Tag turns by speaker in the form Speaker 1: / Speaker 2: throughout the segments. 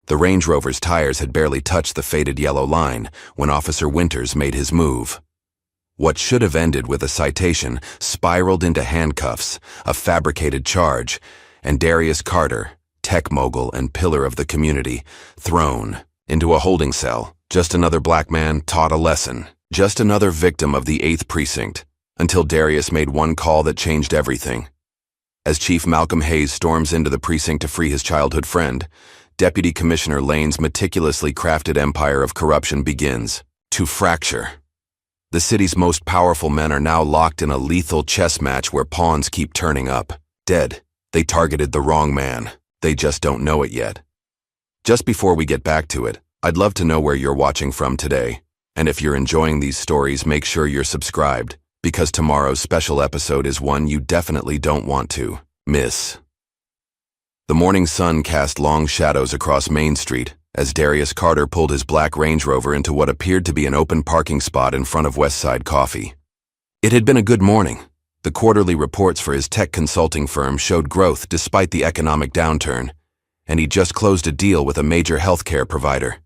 Speaker 1: The Range Rover's tires had barely touched the faded yellow line when Officer Winters made his move. What should have ended with a citation spiraled into handcuffs, a fabricated charge, and Darius Carter, tech mogul and pillar of the community, thrown into a holding cell. Just another black man taught a lesson. Just another victim of the 8th Precinct, until Darius made one call that changed everything. As Chief Malcolm Hayes storms into the precinct to free his childhood friend, Deputy Commissioner Lane's meticulously crafted empire of corruption begins to fracture. The city's most powerful men are now locked in a lethal chess match where pawns keep turning up. Dead. They targeted the wrong man. They just don't know it yet. Just before we get back to it, I'd love to know where you're watching from today. And if you're enjoying these stories, make sure you're subscribed, because tomorrow's special episode is one you definitely don't want to miss. The morning sun cast long shadows across Main Street as Darius Carter pulled his black Range Rover into what appeared to be an open parking spot in front of Westside Coffee. It had been a good morning. The quarterly reports for his tech consulting firm showed growth despite the economic downturn, and he just closed a deal with a major healthcare provider.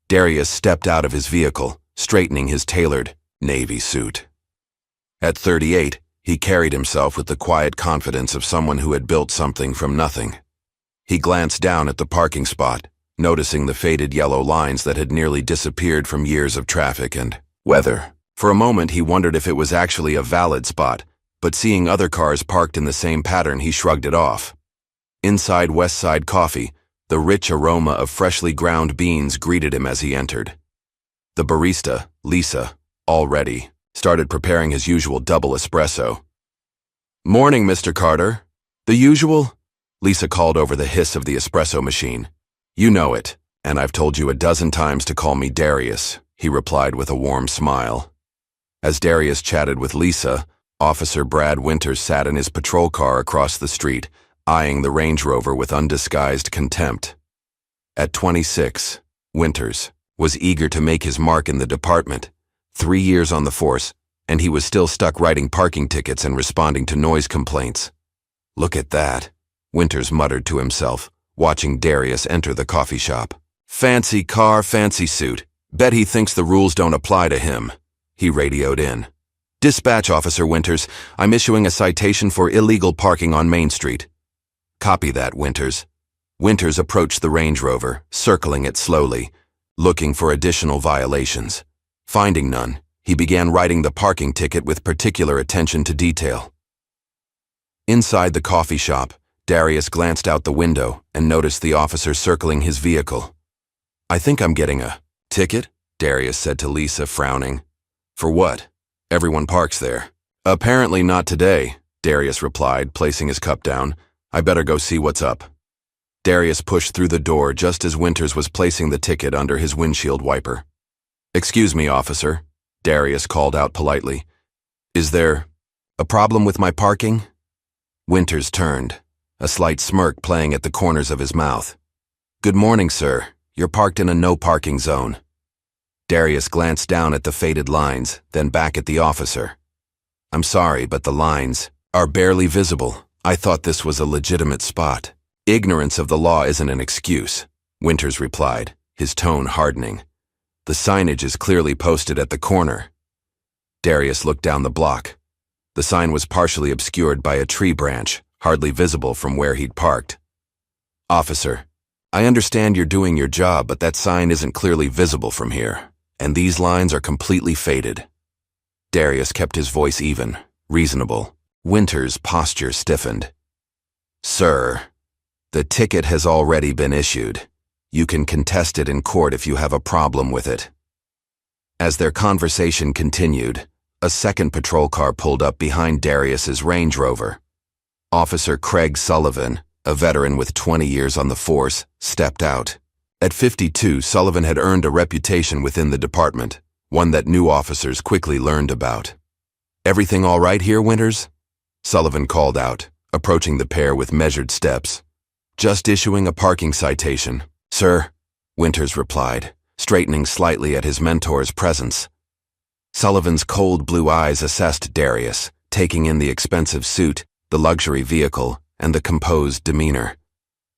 Speaker 1: Darius stepped out of his vehicle, straightening his tailored navy suit. At 38, he carried himself with the quiet confidence of someone who had built something from nothing. He glanced down at the parking spot, noticing the faded yellow lines that had nearly disappeared from years of traffic and weather. For a moment, he wondered if it was actually a valid spot, but seeing other cars parked in the same pattern, he shrugged it off. Inside Westside Coffee, the rich aroma of freshly ground beans greeted him as he entered. The barista, Lisa, all ready, started preparing his usual double espresso. "Morning, Mr. Carter." "The usual?" Lisa called over the hiss of the espresso machine. "You know it, and I've told you a dozen times to call me Darius," he replied with a warm smile. As Darius chatted with Lisa, Officer Brad Winters sat in his patrol car across the street, eyeing the Range Rover with undisguised contempt. At 26, Winters was eager to make his mark in the department. 3 years on the force, and he was still stuck writing parking tickets and responding to noise complaints. "Look at that," Winters muttered to himself, watching Darius enter the coffee shop. "Fancy car, fancy suit. Bet he thinks the rules don't apply to him," he radioed in. "Dispatch, Officer Winters. I'm issuing a citation for illegal parking on Main Street." "Copy that, Winters." Winters approached the Range Rover, circling it slowly, looking for additional violations. Finding none, he began writing the parking ticket with particular attention to detail. Inside the coffee shop, Darius glanced out the window and noticed the officer circling his vehicle. "I think I'm getting a ticket," Darius said to Lisa, frowning. "For what? Everyone parks there." "Apparently not today," Darius replied, placing his cup down. "I better go see what's up." Darius pushed through the door just as Winters was placing the ticket under his windshield wiper. "Excuse me, officer," Darius called out politely. "Is there a problem with my parking?" Winters turned, a slight smirk playing at the corners of his mouth. "Good morning, sir. You're parked in a no-parking zone." Darius glanced down at the faded lines, then back at the officer. "I'm sorry, but the lines are barely visible. I thought this was a legitimate spot." "Ignorance of the law isn't an excuse," Winters replied, his tone hardening. "The signage is clearly posted at the corner." Darius looked down the block. The sign was partially obscured by a tree branch, hardly visible from where he'd parked. "Officer, I understand you're doing your job, but that sign isn't clearly visible from here, and these lines are completely faded." Darius kept his voice even, reasonable. Winters' posture stiffened. "Sir, the ticket has already been issued. You can contest it in court if you have a problem with it." As their conversation continued, a second patrol car pulled up behind Darius's Range Rover. Officer Craig Sullivan, a veteran with 20 years on the force, stepped out. At 52, Sullivan had earned a reputation within the department, one that new officers quickly learned about. "Everything all right here, Winters?" Sullivan called out, approaching the pair with measured steps. "Just issuing a parking citation, sir," Winters replied, straightening slightly at his mentor's presence. Sullivan's cold blue eyes assessed Darius, taking in the expensive suit, the luxury vehicle, and the composed demeanor.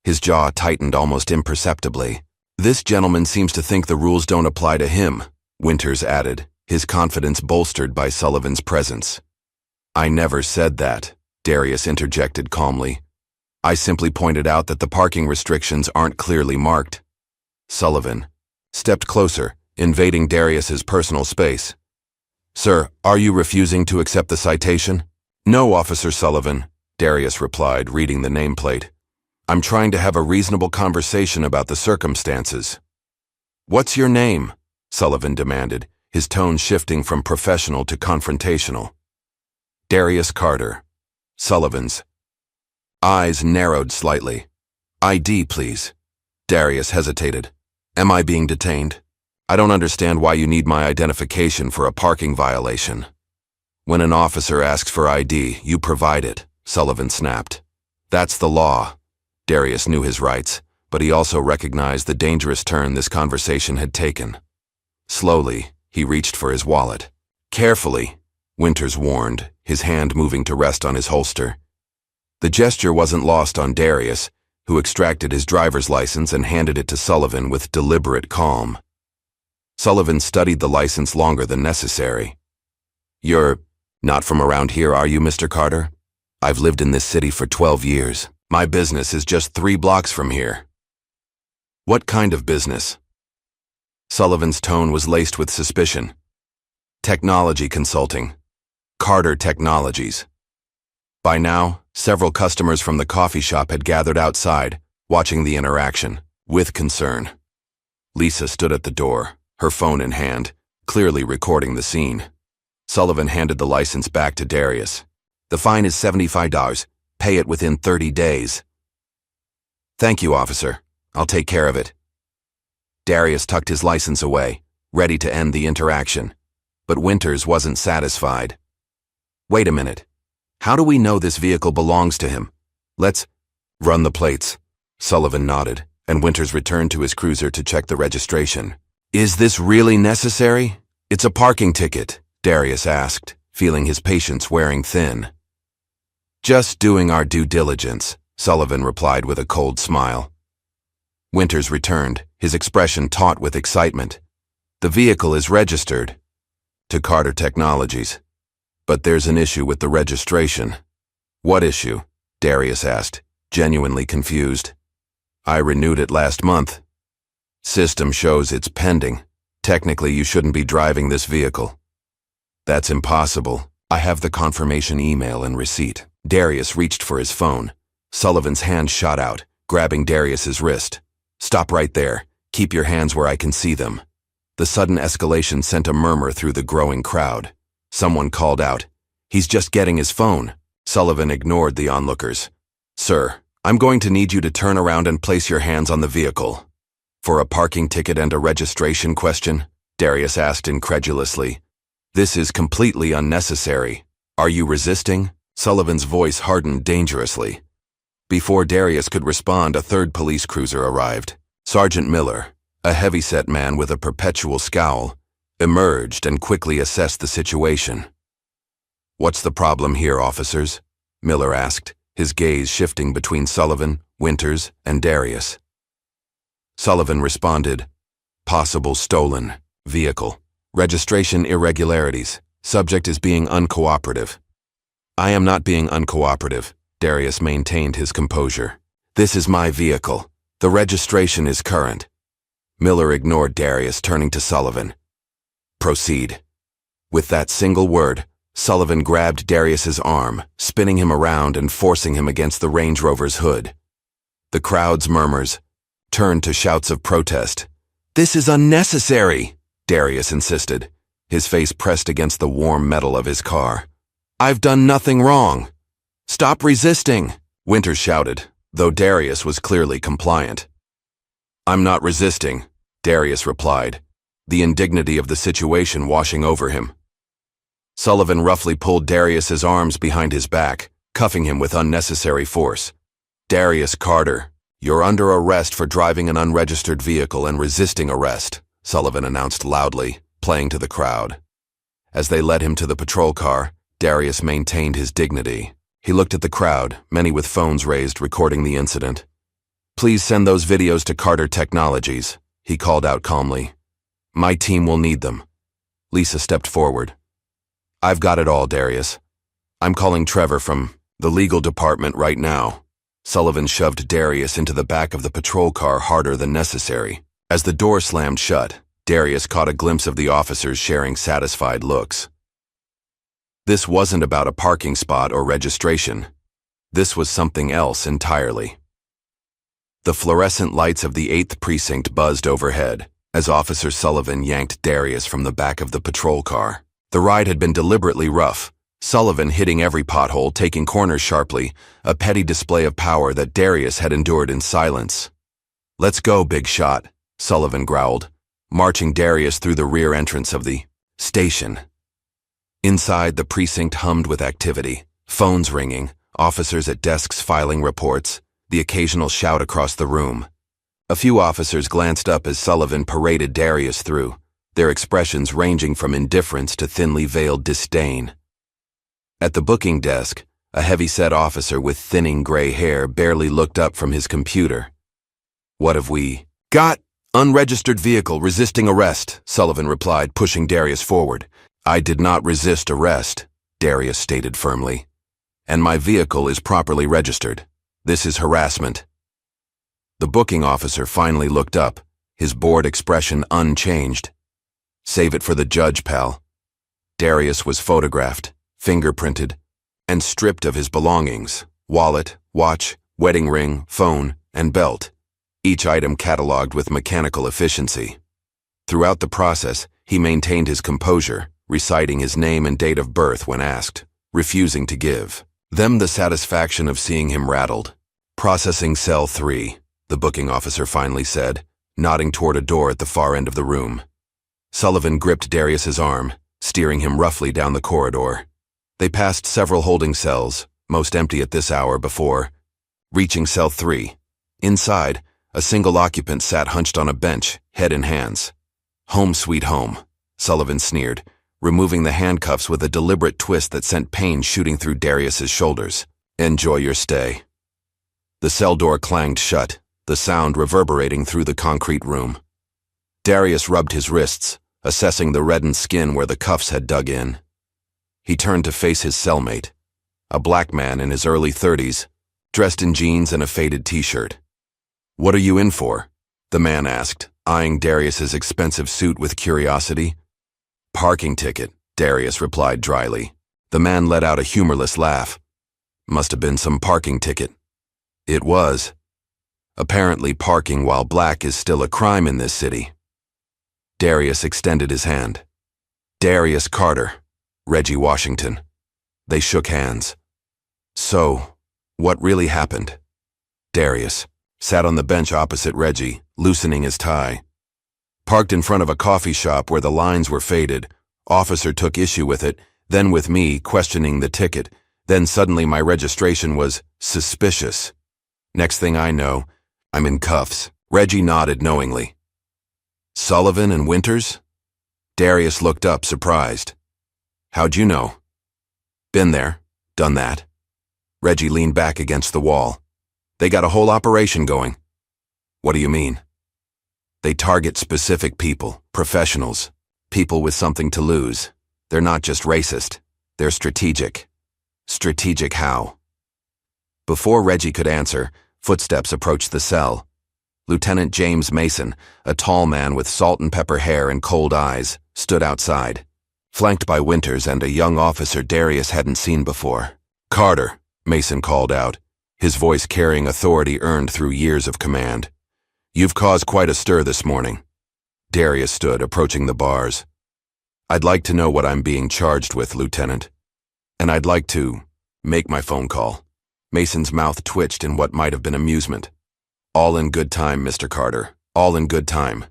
Speaker 1: His jaw tightened almost imperceptibly, This gentleman seems to think the rules don't apply to him, Winters added, his confidence bolstered by Sullivan's presence. I never said that, Darius interjected calmly. I simply pointed out that the parking restrictions aren't clearly marked. Sullivan stepped closer, invading Darius's personal space. Sir, are you refusing to accept the citation? No, Officer Sullivan, Darius replied, reading the nameplate. I'm trying to have a reasonable conversation about the circumstances. What's your name? Sullivan demanded, his tone shifting from professional to confrontational. Darius Carter. Sullivan's eyes narrowed slightly. ID, please. Darius hesitated. Am I being detained? I don't understand why you need my identification for a parking violation. When an officer asks for ID, you provide it, Sullivan snapped. That's the law. Darius knew his rights, but he also recognized the dangerous turn this conversation had taken. Slowly, he reached for his wallet. Carefully, Winters warned, his hand moving to rest on his holster. The gesture wasn't lost on Darius, who extracted his driver's license and handed it to Sullivan with deliberate calm. Sullivan studied the license longer than necessary. You're not from around here, are you, Mr. Carter? I've lived in this city for 12 years. My business is just 3 blocks from here. What kind of business? Sullivan's tone was laced with suspicion. Technology consulting. Carter Technologies. By now, several customers from the coffee shop had gathered outside, watching the interaction, with concern. Lisa stood at the door, her phone in hand, clearly recording the scene. Sullivan handed the license back to Darius. The fine is $75. Pay it within 30 days. Thank you, officer. I'll take care of it. Darius tucked his license away, ready to end the interaction. But Winters wasn't satisfied. Wait a minute. How do we know this vehicle belongs to him? Let's run the plates. Sullivan nodded, and Winters returned to his cruiser to check the registration. Is this really necessary? It's a parking ticket, Darius asked, feeling his patience wearing thin. Just doing our due diligence, Sullivan replied with a cold smile. Winters returned, his expression taut with excitement. The vehicle is registered to Carter Technologies. But there's an issue with the registration. What issue? Darius asked, genuinely confused. I renewed it last month. System shows it's pending. Technically, you shouldn't be driving this vehicle. That's impossible. I have the confirmation email and receipt. Darius reached for his phone. Sullivan's hand shot out, grabbing Darius's wrist. Stop right there. Keep your hands where I can see them. The sudden escalation sent a murmur through the growing crowd. Someone called out, "He's just getting his phone." Sullivan ignored the onlookers. Sir, I'm going to need you to turn around and place your hands on the vehicle. For a parking ticket and a registration question? Darius asked incredulously. This is completely unnecessary. Are you resisting? Sullivan's voice hardened dangerously. Before Darius could respond, a third police cruiser arrived. Sergeant Miller, a heavy-set man with a perpetual scowl, emerged and quickly assessed the situation. What's the problem here, officers? Miller asked, his gaze shifting between Sullivan, Winters, and Darius. Sullivan responded, possible stolen vehicle. Registration irregularities. Subject is being uncooperative. I am not being uncooperative. Darius maintained his composure. This is my vehicle. The registration is current. Miller ignored Darius, turning to Sullivan. Proceed. With that single word, Sullivan grabbed Darius's arm, spinning him around and forcing him against the Range Rover's hood. The crowd's murmurs turned to shouts of protest. This is unnecessary, Darius insisted, his face pressed against the warm metal of his car. I've done nothing wrong. Stop resisting, Winters shouted, though Darius was clearly compliant. I'm not resisting, Darius replied, the indignity of the situation washing over him. Sullivan roughly pulled Darius's arms behind his back, cuffing him with unnecessary force. Darius Carter, you're under arrest for driving an unregistered vehicle and resisting arrest, Sullivan announced loudly, playing to the crowd. As they led him to the patrol car, Darius maintained his dignity. He looked at the crowd, many with phones raised recording the incident. Please send those videos to Carter Technologies, he called out calmly. My team will need them. Lisa stepped forward. I've got it all, Darius. I'm calling Trevor from the legal department right now. Sullivan shoved Darius into the back of the patrol car harder than necessary. As the door slammed shut, Darius caught a glimpse of the officers sharing satisfied looks. This wasn't about a parking spot or registration. This was something else entirely. The fluorescent lights of the 8th precinct buzzed overhead as Officer Sullivan yanked Darius from the back of the patrol car. The ride had been deliberately rough, Sullivan hitting every pothole, taking corners sharply, a petty display of power that Darius had endured in silence. Let's go, big shot, Sullivan growled, marching Darius through the rear entrance of the station. Inside, the precinct hummed with activity, phones ringing, officers at desks filing reports, the occasional shout across the room. A few officers glanced up as Sullivan paraded Darius through, their expressions ranging from indifference to thinly veiled disdain. At the booking desk, a heavy-set officer with thinning gray hair barely looked up from his computer. What have we got? Unregistered vehicle resisting arrest, Sullivan replied, pushing Darius forward. I did not resist arrest, Darius stated firmly. And my vehicle is properly registered. This is harassment. The booking officer finally looked up, his bored expression unchanged. Save it for the judge, pal. Darius was photographed, fingerprinted, and stripped of his belongings, wallet, watch, wedding ring, phone, and belt, each item cataloged with mechanical efficiency. Throughout the process, he maintained his composure, reciting his name and date of birth when asked, refusing to give them the satisfaction of seeing him rattled. Processing cell 3, the booking officer finally said, nodding toward a door at the far end of the room. Sullivan gripped Darius's arm, steering him roughly down the corridor. They passed several holding cells, most empty at this hour, before reaching cell 3. Inside, a single occupant sat hunched on a bench, head in hands. Home sweet home, Sullivan sneered, removing the handcuffs with a deliberate twist that sent pain shooting through Darius's shoulders. Enjoy your stay. The cell door clanged shut, the sound reverberating through the concrete room. Darius rubbed his wrists, assessing the reddened skin where the cuffs had dug in. He turned to face his cellmate, a black man in his early 30s, dressed in jeans and a faded t-shirt. What are you in for? The man asked, eyeing Darius's expensive suit with curiosity. Parking ticket, Darius replied dryly. The man let out a humorless laugh. Must have been some parking ticket. It was. Apparently parking while black is still a crime in this city. Darius extended his hand. Darius Carter, Reggie Washington. They shook hands. So, what really happened? Darius sat on the bench opposite Reggie, loosening his tie. Parked in front of a coffee shop where the lines were faded, officer took issue with it, then with me questioning the ticket, then suddenly my registration was suspicious. Next thing I know, I'm in cuffs. Reggie nodded knowingly. Sullivan and Winters? Darius looked up, surprised. How'd you know? Been there, done that. Reggie leaned back against the wall. They got a whole operation going. What do you mean? They target specific people, professionals, people with something to lose. They're not just racist, they're strategic. Strategic how? Before Reggie could answer, footsteps approached the cell. Lieutenant James Mason, a tall man with salt and pepper hair and cold eyes, stood outside, flanked by Winters and a young officer Darius hadn't seen before. Carter, Mason called out, his voice carrying authority earned through years of command. You've caused quite a stir this morning. Darius stood, approaching the bars. I'd like to know what I'm being charged with, Lieutenant. And I'd like to make my phone call. Mason's mouth twitched in what might have been amusement. All in good time, Mr. Carter. All in good time.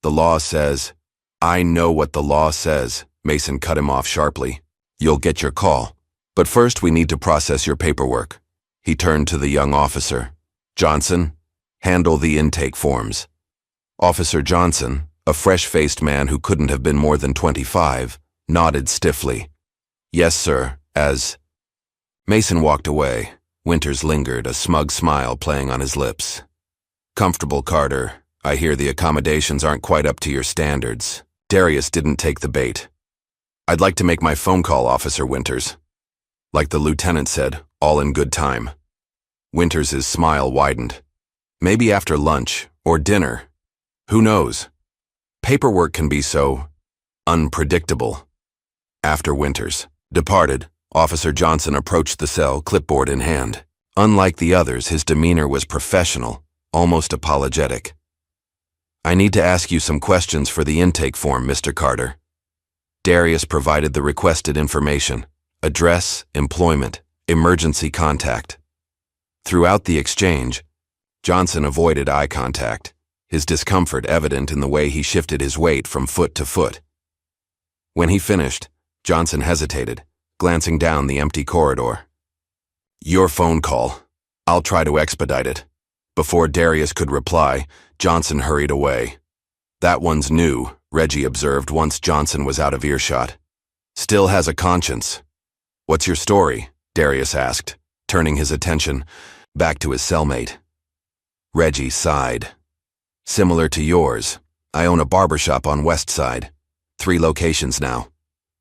Speaker 1: The law says... I know what the law says, Mason cut him off sharply. You'll get your call. But first we need to process your paperwork. He turned to the young officer. Johnson, handle the intake forms. Officer Johnson, a fresh-faced man who couldn't have been more than 25, nodded stiffly. Yes, sir, as... Mason walked away. Winters lingered, a smug smile playing on his lips. Comfortable, Carter. I hear the accommodations aren't quite up to your standards. Darius didn't take the bait. I'd like to make my phone call, Officer Winters. Like the lieutenant said, all in good time. Winters' smile widened. Maybe after lunch, or dinner. Who knows? Paperwork can be so unpredictable. After Winters departed, Officer Johnson approached the cell, clipboard in hand. Unlike the others, his demeanor was professional, almost apologetic. I need to ask you some questions for the intake form, Mr. Carter. Darius provided the requested information: address, employment, emergency contact. Throughout the exchange, Johnson avoided eye contact, his discomfort evident in the way he shifted his weight from foot to foot. When he finished, Johnson hesitated, glancing down the empty corridor. Your phone call. I'll try to expedite it. Before Darius could reply, Johnson hurried away. That one's new, Reggie observed once Johnson was out of earshot. Still has a conscience. What's your story? Darius asked, turning his attention back to his cellmate. Reggie sighed. Similar to yours. I own a barbershop on West Side. 3 locations now.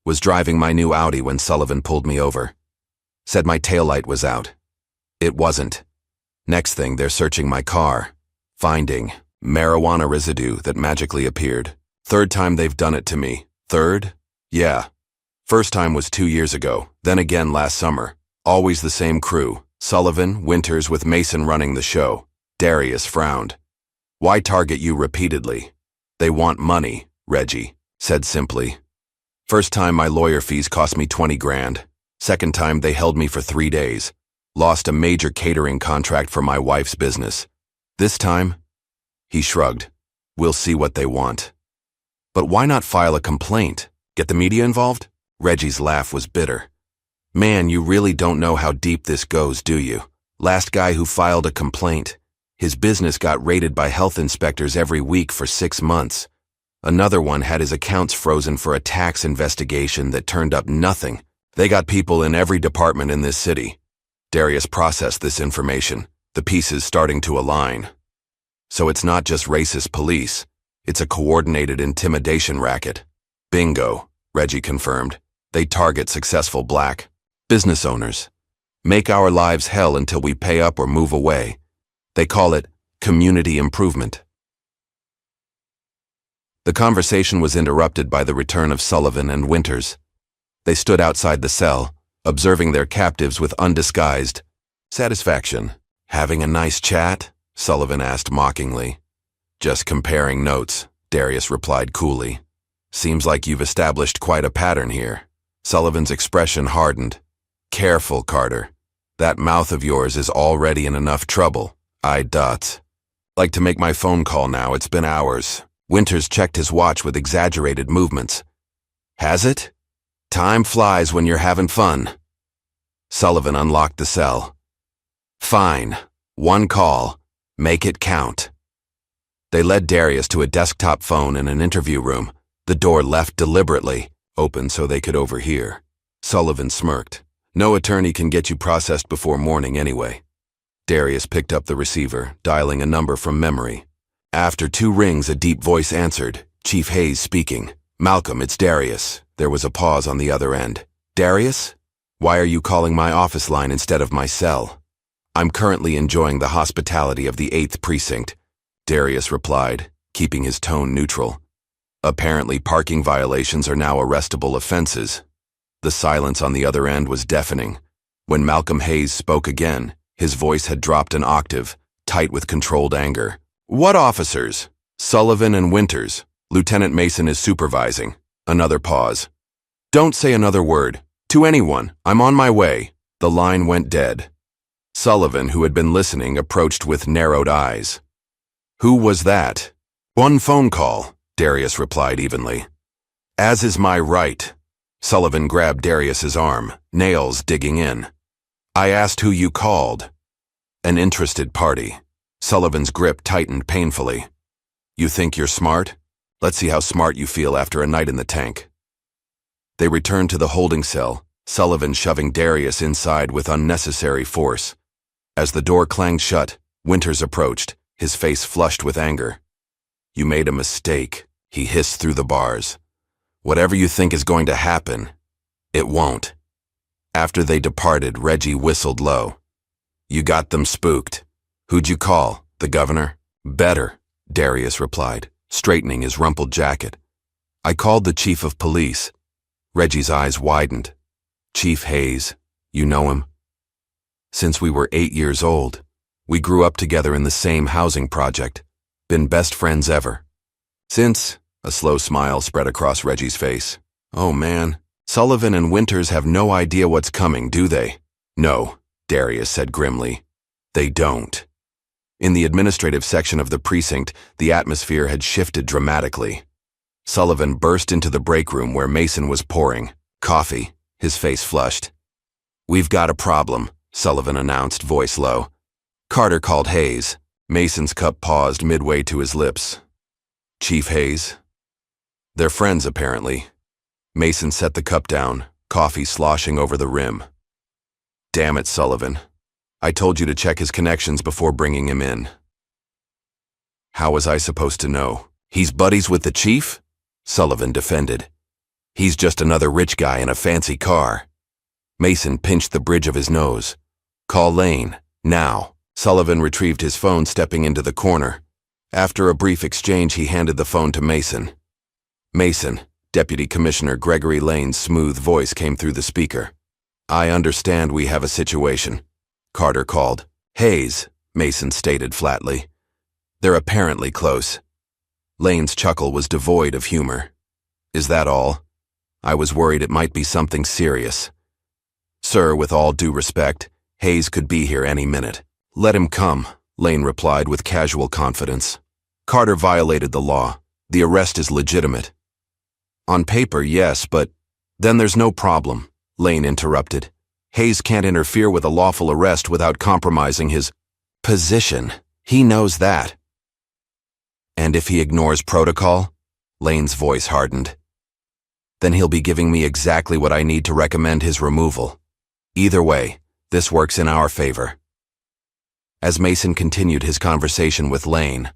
Speaker 1: Was driving my new Audi when Sullivan pulled me over. Said my taillight was out. It wasn't. Next thing, they're searching my car. Finding marijuana residue that magically appeared. 3rd time they've done it to me. 3rd? Yeah. First time was 2 years ago, then again last summer. Always the same crew. Sullivan, Winters with Mason running the show. Darius frowned. Why target you repeatedly? They want money, Reggie said simply. First time my lawyer fees cost me 20 grand. Second time they held me for 3 days. Lost a major catering contract for my wife's business. This time? He shrugged. We'll see what they want. But why not file a complaint? Get the media involved? Reggie's laugh was bitter. Man, you really don't know how deep this goes, do you? Last guy who filed a complaint. His business got raided by health inspectors every week for 6 months. Another one had his accounts frozen for a tax investigation that turned up nothing. They got people in every department in this city. Darius processed this information, the pieces starting to align. So it's not just racist police. It's a coordinated intimidation racket. Bingo, Reggie confirmed. They target successful black business owners. Make our lives hell until we pay up or move away. They call it community improvement. The conversation was interrupted by the return of Sullivan and Winters. They stood outside the cell, observing their captives with undisguised satisfaction. Having a nice chat? Sullivan asked mockingly. Just comparing notes, Darius replied coolly. Seems like you've established quite a pattern here. Sullivan's expression hardened. Careful, Carter. That mouth of yours is already in enough trouble. Eyed dots. Like to make my phone call now, it's been hours. Winters checked his watch with exaggerated movements. Has it? Time flies when you're having fun. Sullivan unlocked the cell. Fine. 1 call. Make it count. They led Darius to a desktop phone in an interview room, the door left deliberately, open so they could overhear. Sullivan smirked. No attorney can get you processed before morning anyway. Darius picked up the receiver, dialing a number from memory. After 2 rings, a deep voice answered, Chief Hayes speaking. Malcolm, it's Darius. There was a pause on the other end. Darius? Why are you calling my office line instead of my cell? I'm currently enjoying the hospitality of the 8th Precinct, Darius replied, keeping his tone neutral. Apparently, parking violations are now arrestable offenses. The silence on the other end was deafening. When Malcolm Hayes spoke again, his voice had dropped an octave, tight with controlled anger. What officers? Sullivan and Winters. Lieutenant Mason is supervising. Another pause. Don't say another word. To anyone. I'm on my way. The line went dead. Sullivan, who had been listening, approached with narrowed eyes. Who was that? 1 phone call, Darius replied evenly. As is my right. Sullivan grabbed Darius's arm, nails digging in. I asked who you called. An interested party. Sullivan's grip tightened painfully. You think you're smart? Let's see how smart you feel after a night in the tank. They returned to the holding cell, Sullivan shoving Darius inside with unnecessary force. As the door clanged shut, Winters approached, his face flushed with anger. You made a mistake, he hissed through the bars. Whatever you think is going to happen, it won't. After they departed, Reggie whistled low. You got them spooked. Who'd you call? The governor? Better, Darius replied, straightening his rumpled jacket. I called the chief of police. Reggie's eyes widened. Chief Hayes, you know him? Since we were 8 years old. We grew up together in the same housing project. Been best friends ever. Since, a slow smile spread across Reggie's face. Oh man, Sullivan and Winters have no idea what's coming, do they? No, Darius said grimly. They don't. In the administrative section of the precinct, the atmosphere had shifted dramatically. Sullivan burst into the break room where Mason was pouring coffee, his face flushed. We've got a problem, Sullivan announced, voice low. Carter called Hayes. Mason's cup paused midway to his lips. Chief Hayes? They're friends, apparently. Mason set the cup down, coffee sloshing over the rim. Damn it, Sullivan. I told you to check his connections before bringing him in. How was I supposed to know? He's buddies with the chief? Sullivan defended. He's just another rich guy in a fancy car. Mason pinched the bridge of his nose. Call Lane, now. Sullivan retrieved his phone, stepping into the corner. After a brief exchange, he handed the phone to Mason. Mason, Deputy Commissioner Gregory Lane's smooth voice came through the speaker. I understand we have a situation. Carter called. Hayes, Mason stated flatly. They're apparently close. Lane's chuckle was devoid of humor. Is that all? I was worried it might be something serious. Sir, with all due respect, Hayes could be here any minute. Let him come, Lane replied with casual confidence. Carter violated the law. The arrest is legitimate. On paper, yes, but then there's no problem, Lane interrupted. Hayes can't interfere with a lawful arrest without compromising his position. He knows that. And if he ignores protocol? Lane's voice hardened. Then he'll be giving me exactly what I need to recommend his removal. Either way, this works in our favor. As Mason continued his conversation with Lane,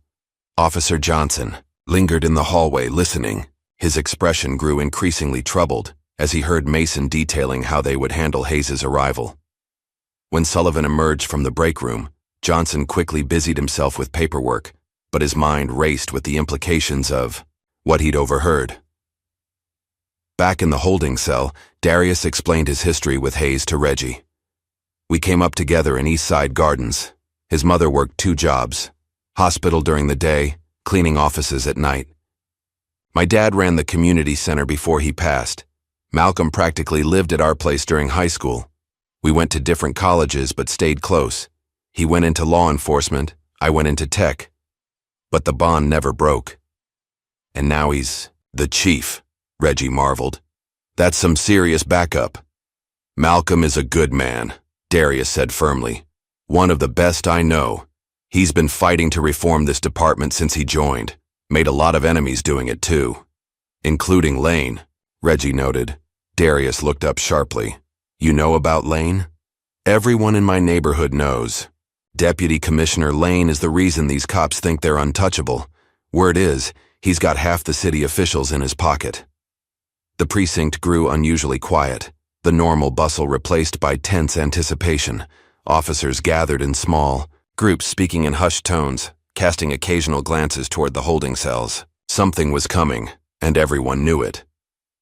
Speaker 1: Officer Johnson lingered in the hallway listening. His expression grew increasingly troubled as he heard Mason detailing how they would handle Hayes' arrival. When Sullivan emerged from the break room, Johnson quickly busied himself with paperwork, but his mind raced with the implications of what he'd overheard. Back in the holding cell, Darius explained his history with Hayes to Reggie. We came up together in Eastside Gardens. His mother worked 2 jobs, hospital during the day, cleaning offices at night. My dad ran the community center before he passed. Malcolm practically lived at our place during high school. We went to different colleges but stayed close. He went into law enforcement, I went into tech. But the bond never broke. And now he's the chief, Reggie marveled. That's some serious backup. Malcolm is a good man, Darius said firmly. One of the best I know. He's been fighting to reform this department since he joined. Made a lot of enemies doing it too. Including Lane, Reggie noted. Darius looked up sharply. You know about Lane? Everyone in my neighborhood knows. Deputy Commissioner Lane is the reason these cops think they're untouchable. Word is, he's got half the city officials in his pocket. The precinct grew unusually quiet, the normal bustle replaced by tense anticipation. Officers gathered in small groups, speaking in hushed tones, casting occasional glances toward the holding cells. Something was coming, and everyone knew it.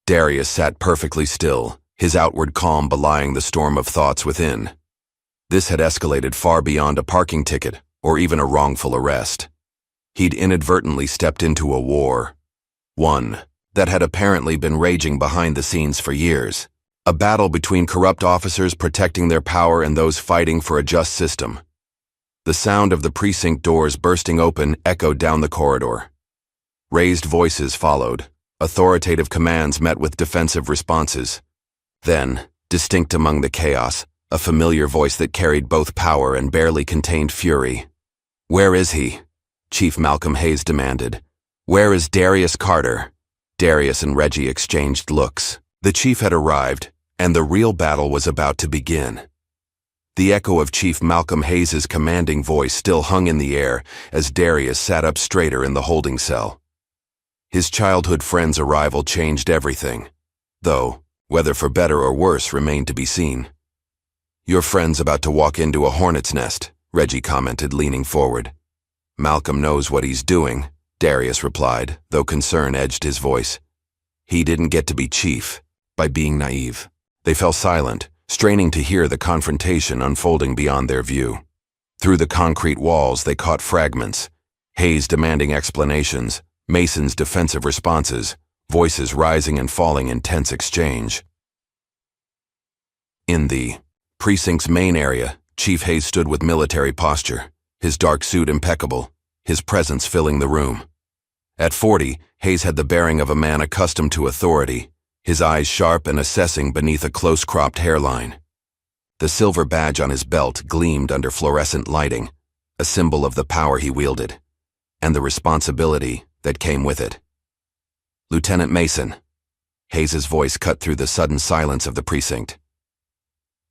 Speaker 1: Darius sat perfectly still, his outward calm belying the storm of thoughts within. This had escalated far beyond a parking ticket or even a wrongful arrest. He'd inadvertently stepped into a war. One that had apparently been raging behind the scenes for years. A battle between corrupt officers protecting their power and those fighting for a just system. The sound of the precinct doors bursting open echoed down the corridor. Raised voices followed. Authoritative commands met with defensive responses. Then, distinct among the chaos, a familiar voice that carried both power and barely contained fury. Where is he? Chief Malcolm Hayes demanded. Where is Darius Carter? Darius and Reggie exchanged looks. The chief had arrived, and the real battle was about to begin. The echo of Chief Malcolm Hayes's commanding voice still hung in the air as Darius sat up straighter in the holding cell. His childhood friend's arrival changed everything, though whether for better or worse remained to be seen. "Your friend's about to walk into a hornet's nest," Reggie commented, leaning forward. "Malcolm knows what he's doing," Darius replied, though concern edged his voice. "He didn't get to be chief by being naive." They fell silent, straining to hear the confrontation unfolding beyond their view. Through the concrete walls they caught fragments, Hayes demanding explanations, Mason's defensive responses, voices rising and falling in tense exchange. In the precinct's main area, Chief Hayes stood with military posture, his dark suit impeccable, his presence filling the room. At 40, Hayes had the bearing of a man accustomed to authority, his eyes sharp and assessing beneath a close-cropped hairline. The silver badge on his belt gleamed under fluorescent lighting, a symbol of the power he wielded, and the responsibility that came with it. "Lieutenant Mason," Hayes's voice cut through the sudden silence of the precinct.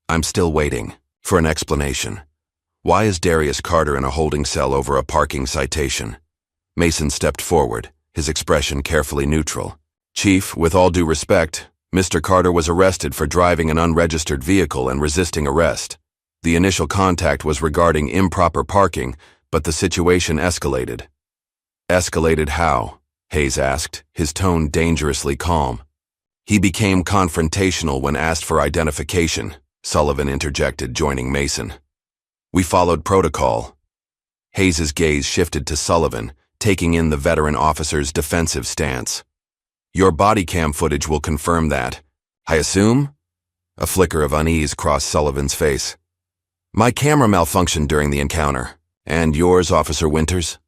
Speaker 1: "I'm still waiting for an explanation. Why is Darius Carter in a holding cell over a parking citation?" Mason stepped forward, his expression carefully neutral. "Chief, with all due respect, Mr. Carter was arrested for driving an unregistered vehicle and resisting arrest. The initial contact was regarding improper parking, but the situation escalated." "Escalated how?" Hayes asked, his tone dangerously calm. "He became confrontational when asked for identification," Sullivan interjected, joining Mason. "We followed protocol." Hayes's gaze shifted to Sullivan, taking in the veteran officer's defensive stance. "Your body cam footage will confirm that, I assume?" A flicker of unease crossed Sullivan's face. "My camera malfunctioned during the encounter. And yours, Officer Winters?"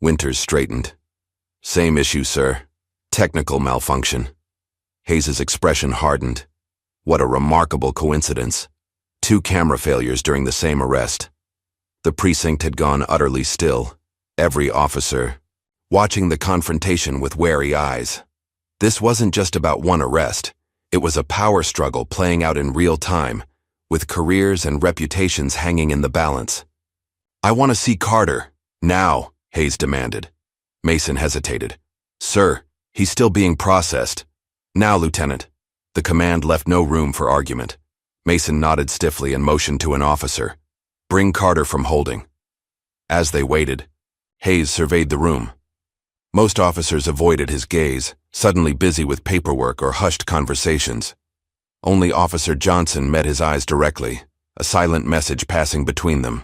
Speaker 1: Winters straightened. "Same issue, sir. Technical malfunction." Hayes's expression hardened. What a remarkable coincidence. 2 camera failures during the same arrest. The precinct had gone utterly still, every officer watching the confrontation with wary eyes. This wasn't just about one arrest. It was a power struggle playing out in real time, with careers and reputations hanging in the balance. "I want to see Carter, now," Hayes demanded. Mason hesitated. "Sir, he's still being processed." "Now, Lieutenant." The command left no room for argument. Mason nodded stiffly and motioned to an officer. "Bring Carter from holding." As they waited, Hayes surveyed the room. Most officers avoided his gaze, suddenly busy with paperwork or hushed conversations. Only Officer Johnson met his eyes directly, a silent message passing between them.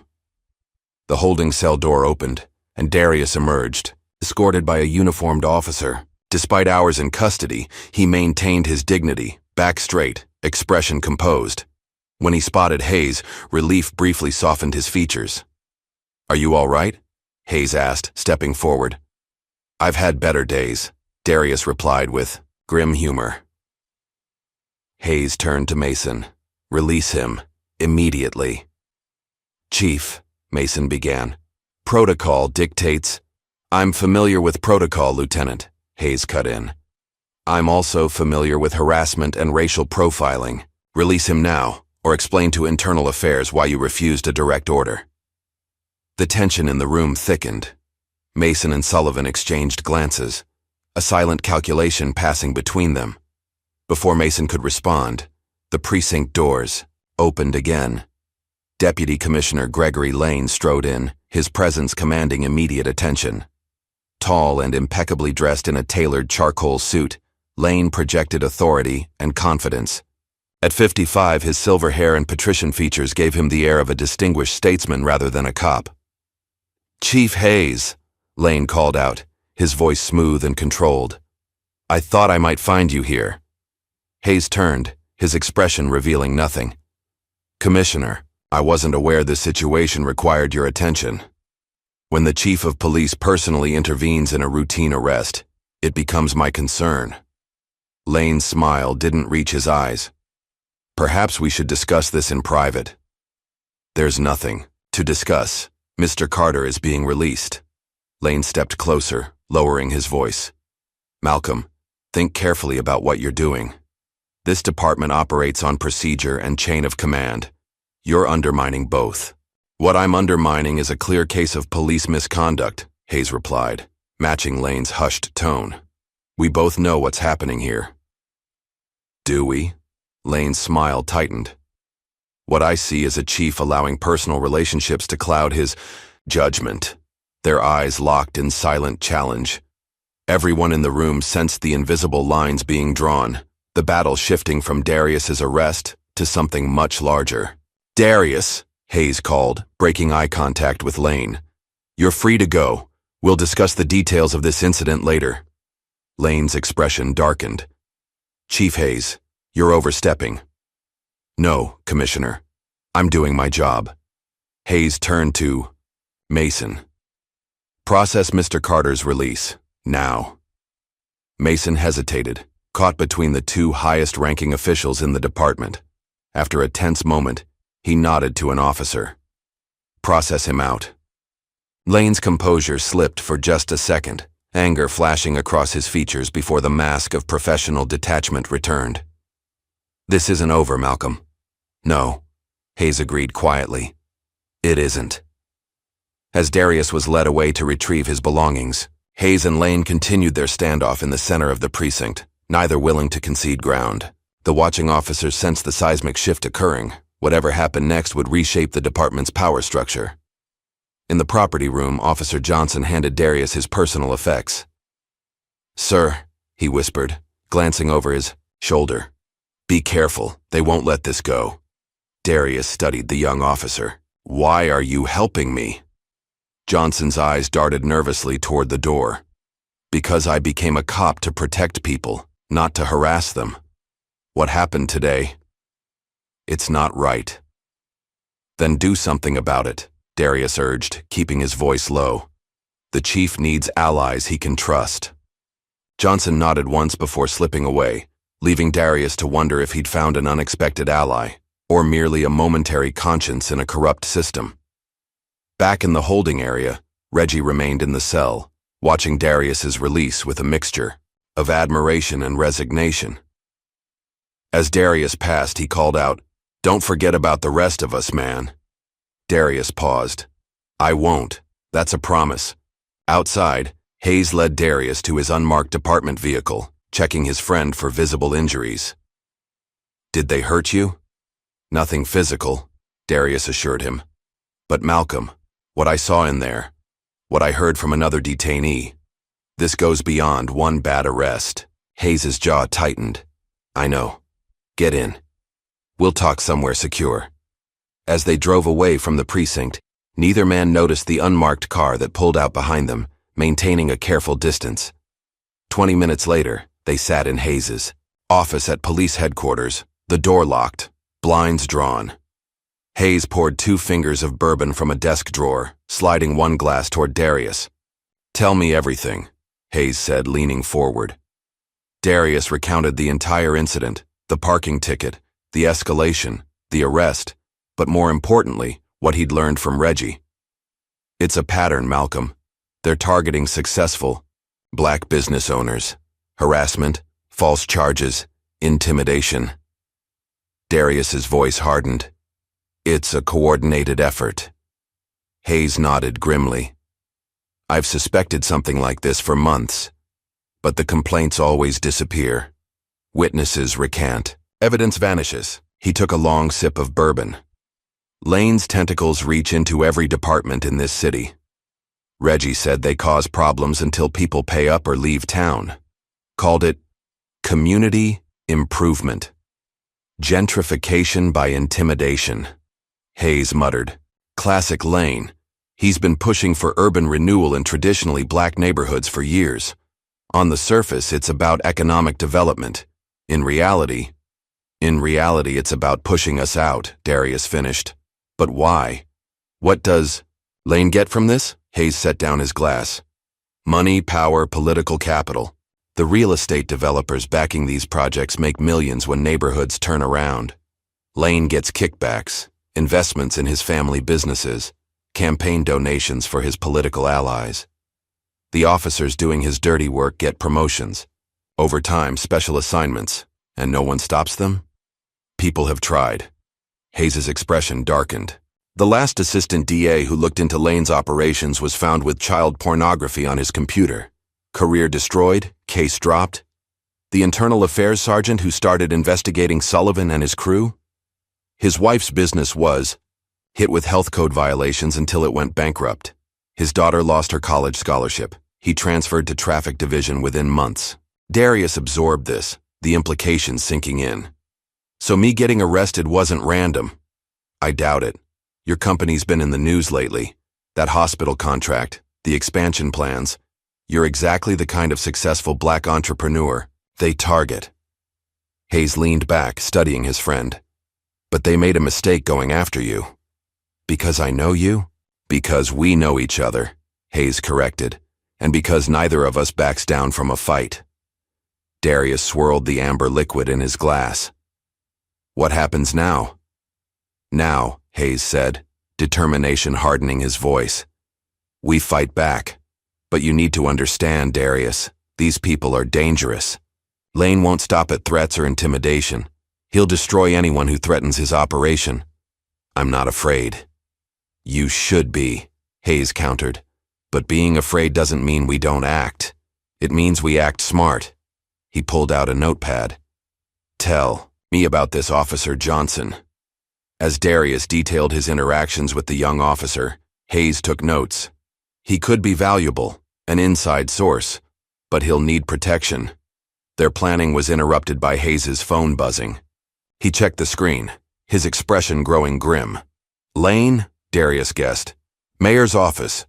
Speaker 1: The holding cell door opened, and Darius emerged, escorted by a uniformed officer. Despite hours in custody, he maintained his dignity, back straight, expression composed. When he spotted Hayes, relief briefly softened his features. "Are you all right?" Hayes asked, stepping forward. "I've had better days," Darius replied with grim humor. Hayes turned to Mason. "Release him, immediately." "Chief," Mason began, "protocol dictates—" "I'm familiar with protocol, Lieutenant," Hayes cut in. "I'm also familiar with harassment and racial profiling. Release him now, or explain to Internal Affairs why you refused a direct order." The tension in the room thickened. Mason and Sullivan exchanged glances, a silent calculation passing between them. Before Mason could respond, the precinct doors opened again. Deputy Commissioner Gregory Lane strode in, his presence commanding immediate attention. Tall and impeccably dressed in a tailored charcoal suit, Lane projected authority and confidence. At 55, his silver hair and patrician features gave him the air of a distinguished statesman rather than a cop. "Chief Hayes," Lane called out, his voice smooth and controlled. "I thought I might find you here." Hayes turned, his expression revealing nothing. "Commissioner, I wasn't aware this situation required your attention. When the chief of police personally intervenes in a routine arrest, it becomes my concern." Lane's smile didn't reach his eyes. "Perhaps we should discuss this in private." "There's nothing to discuss. Mr. Carter is being released." Lane stepped closer, lowering his voice. "Malcolm, think carefully about what you're doing. This department operates on procedure and chain of command. You're undermining both. What I'm undermining is a clear case of police misconduct, Hayes replied, matching Lane's hushed tone. We both know what's happening here. Do we? Lane's smile tightened. What I see is a chief allowing personal relationships to cloud his judgment. Their eyes locked in silent challenge. Everyone in the room sensed the invisible lines being drawn, the battle shifting from Darius's arrest to something much larger. Darius, Hayes called, breaking eye contact with Lane. You're free to go. We'll discuss the details of this incident later. Lane's expression darkened. Chief Hayes, you're overstepping. No, Commissioner. I'm doing my job. Hayes turned to Mason. Process Mr. Carter's release, now. Mason hesitated, caught between the two highest-ranking officials in the department. After a tense moment, he nodded to an officer. Process him out. Lane's composure slipped for just a second, anger flashing across his features before the mask of professional detachment returned. This isn't over, Malcolm. No, Hayes agreed quietly. It isn't. As Darius was led away to retrieve his belongings, Hayes and Lane continued their standoff in the center of the precinct, neither willing to concede ground. The watching officers sensed the seismic shift occurring. Whatever happened next would reshape the department's power structure. In the property room, Officer Johnson handed Darius his personal effects. Sir, he whispered, glancing over his shoulder. Be careful, they won't let this go. Darius studied the young officer. Why are you helping me? Johnson's eyes darted nervously toward the door. Because I became a cop to protect people, not to harass them. What happened today? It's not right. Then do something about it, Darius urged, keeping his voice low. The chief needs allies he can trust. Johnson nodded once before slipping away, leaving Darius to wonder if he'd found an unexpected ally, or merely a momentary conscience in a corrupt system. Back in the holding area, Reggie remained in the cell, watching Darius's release with a mixture of admiration and resignation. As Darius passed, he called out, Don't forget about the rest of us, man. Darius paused. I won't. That's a promise. Outside, Hayes led Darius to his unmarked department vehicle, checking his friend for visible injuries. Did they hurt you? Nothing physical, Darius assured him. But Malcolm, what I saw in there, what I heard from another detainee, this goes beyond one bad arrest. Hayes's jaw tightened. I know. Get in. We'll talk somewhere secure. As they drove away from the precinct, neither man noticed the unmarked car that pulled out behind them, maintaining a careful distance. 20 minutes later, they sat in Hayes's office at police headquarters, the door locked, blinds drawn. Hayes poured 2 fingers of bourbon from a desk drawer, sliding one glass toward Darius. Tell me everything, Hayes said, leaning forward. Darius recounted the entire incident, the parking ticket, the escalation, the arrest, but more importantly, what he'd learned from Reggie. It's a pattern, Malcolm. They're targeting successful black business owners. Harassment, false charges, intimidation. Darius's voice hardened. It's a coordinated effort. Hayes nodded grimly. I've suspected something like this for months, but the complaints always disappear. Witnesses recant. Evidence vanishes. He took a long sip of bourbon. Lane's tentacles reach into every department in this city. Reggie said they cause problems until people pay up or leave town. Called it community improvement. Gentrification by intimidation. Hayes muttered. Classic Lane. He's been pushing for urban renewal in traditionally black neighborhoods for years. On the surface, it's about economic development. In reality, it's about pushing us out, Darius finished. But why? What does Lane get from this? Hayes set down his glass. Money, power, political capital. The real estate developers backing these projects make millions when neighborhoods turn around. Lane gets kickbacks, investments in his family businesses, campaign donations for his political allies. The officers doing his dirty work get promotions, overtime, special assignments, and no one stops them? People have tried. Hayes's expression darkened. The last assistant DA who looked into Lane's operations was found with child pornography on his computer. Career destroyed, case dropped. The internal affairs sergeant who started investigating Sullivan and his crew? His wife's business was hit with health code violations until it went bankrupt. His daughter lost her college scholarship. He transferred to traffic division within months. Darius absorbed this, the implications sinking in. So me getting arrested wasn't random. I doubt it. Your company's been in the news lately. That hospital contract, the expansion plans. You're exactly the kind of successful black entrepreneur they target. Hayes leaned back, studying his friend. But they made a mistake going after you. Because I know you? Because we know each other, Hayes corrected, and because neither of us backs down from a fight. Darius swirled the amber liquid in his glass. What happens now? Now, Hayes said, determination hardening his voice. We fight back. But you need to understand, Darius, these people are dangerous. Lane won't stop at threats or intimidation. He'll destroy anyone who threatens his operation. I'm not afraid. You should be, Hayes countered. But being afraid doesn't mean we don't act. It means we act smart. He pulled out a notepad. Tell me about this Officer Johnson. As Darius detailed his interactions with the young officer, Hayes took notes. He could be valuable, an inside source, but he'll need protection. Their planning was interrupted by Hayes's phone buzzing. He checked the screen, his expression growing grim. Lane, Darius guessed. Mayor's office.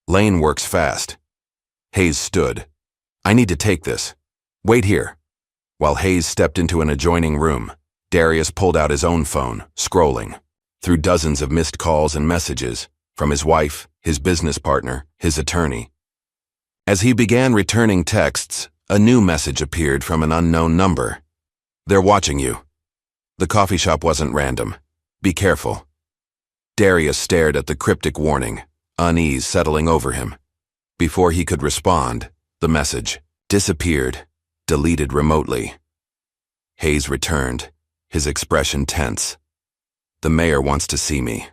Speaker 1: Lane works fast. Hayes stood. I need to take this. Wait here. While Hayes stepped into an adjoining room, Darius pulled out his own phone, scrolling through dozens of missed calls and messages from his wife, his business partner, his attorney. As he began returning texts, a new message appeared from an unknown number. They're watching you. The coffee shop wasn't random. Be careful. Darius stared at the cryptic warning, unease settling over him. Before he could respond, the message disappeared, deleted remotely. Hayes returned, his expression tense. The mayor wants to see me.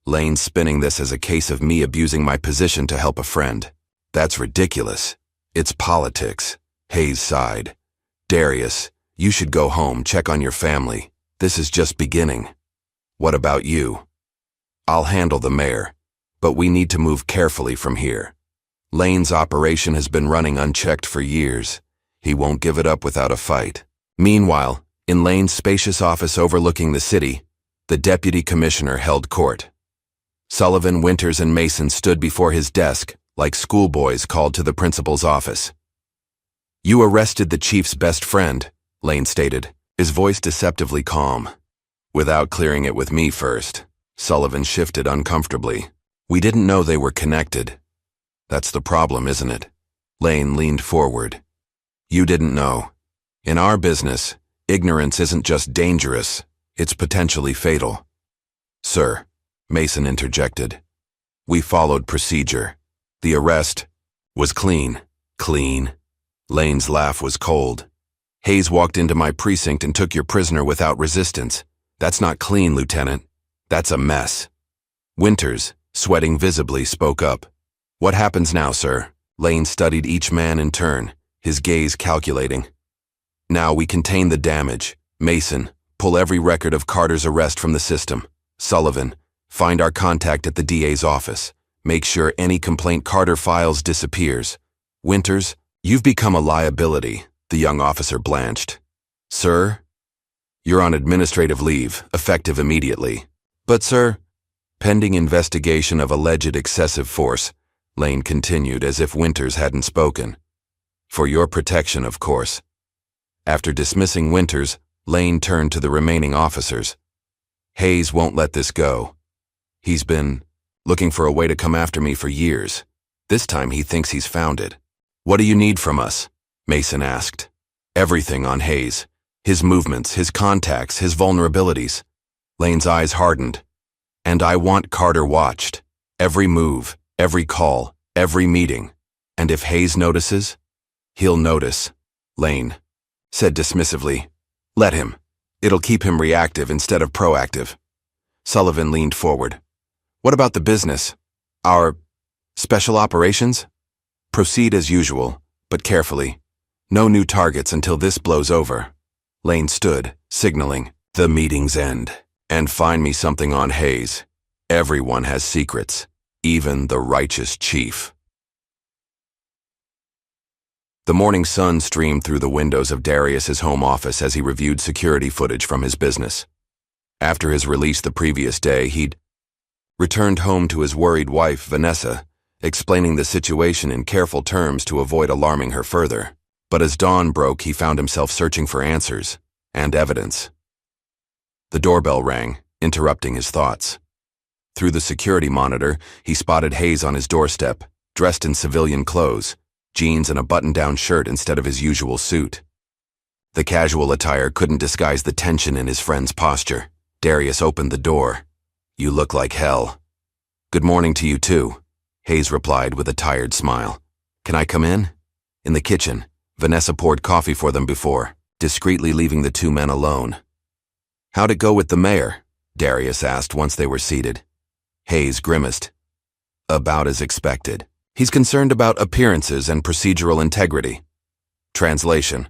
Speaker 1: Lane's spinning this as a case of me abusing my position to help a friend. That's ridiculous. It's politics. Hayes sighed. Darius, you should go home, check on your family. This is just beginning. What about you? I'll handle the mayor, but we need to move carefully from here. Lane's operation has been running unchecked for years. He won't give it up without a fight. Meanwhile, in Lane's spacious office overlooking the city, the deputy commissioner held court. Sullivan, Winters, and Mason stood before his desk like schoolboys called to the principal's office. You arrested the chief's best friend, Lane stated, his voice deceptively calm. Without clearing it with me first, Sullivan shifted uncomfortably. We didn't know they were connected. That's the problem, isn't it? Lane leaned forward. You didn't know. In our business, ignorance isn't just dangerous, it's potentially fatal. Sir, Mason interjected. We followed procedure. The arrest was clean. Clean. Lane's laugh was cold. Hayes walked into my precinct and took your prisoner without resistance. That's not clean, Lieutenant. That's a mess. Winters, sweating visibly, spoke up. What happens now, sir? Lane studied each man in turn, his gaze calculating. Now we contain the damage. Mason, pull every record of Carter's arrest from the system. Sullivan, find our contact at the DA's office. Make sure any complaint Carter files disappears. Winters, you've become a liability, the young officer blanched. Sir? You're on administrative leave, effective immediately. But sir, pending investigation of alleged excessive force, Lane continued as if Winters hadn't spoken. For your protection, of course. After dismissing Winters, Lane turned to the remaining officers. Hayes won't let this go. He's been looking for a way to come after me for years. This time he thinks he's found it. What do you need from us? Mason asked. Everything on Hayes. His movements, his contacts, his vulnerabilities. Lane's eyes hardened. And I want Carter watched. Every move, every call, every meeting. And if Hayes notices, he'll notice. Lane said dismissively. Let him. It'll keep him reactive instead of proactive. Sullivan leaned forward. What about the business? Our special operations? Proceed as usual, but carefully. No new targets until this blows over. Lane stood, signaling, the meeting's end. And find me something on Hayes. Everyone has secrets, even the righteous chief. The morning sun streamed through the windows of Darius's home office as he reviewed security footage from his business. After his release the previous day, he'd returned home to his worried wife, Vanessa, explaining the situation in careful terms to avoid alarming her further. But as dawn broke, he found himself searching for answers and evidence. The doorbell rang, interrupting his thoughts. Through the security monitor, he spotted Hayes on his doorstep, dressed in civilian clothes, jeans and a button-down shirt instead of his usual suit. The casual attire couldn't disguise the tension in his friend's posture. Darius opened the door. You look like hell. Good morning to you too, Hayes replied with a tired smile. Can I come in? In the kitchen, Vanessa poured coffee for them before, discreetly leaving the two men alone. How'd it go with the mayor? Darius asked once they were seated. Hayes grimaced. About as expected. He's concerned about appearances and procedural integrity. Translation.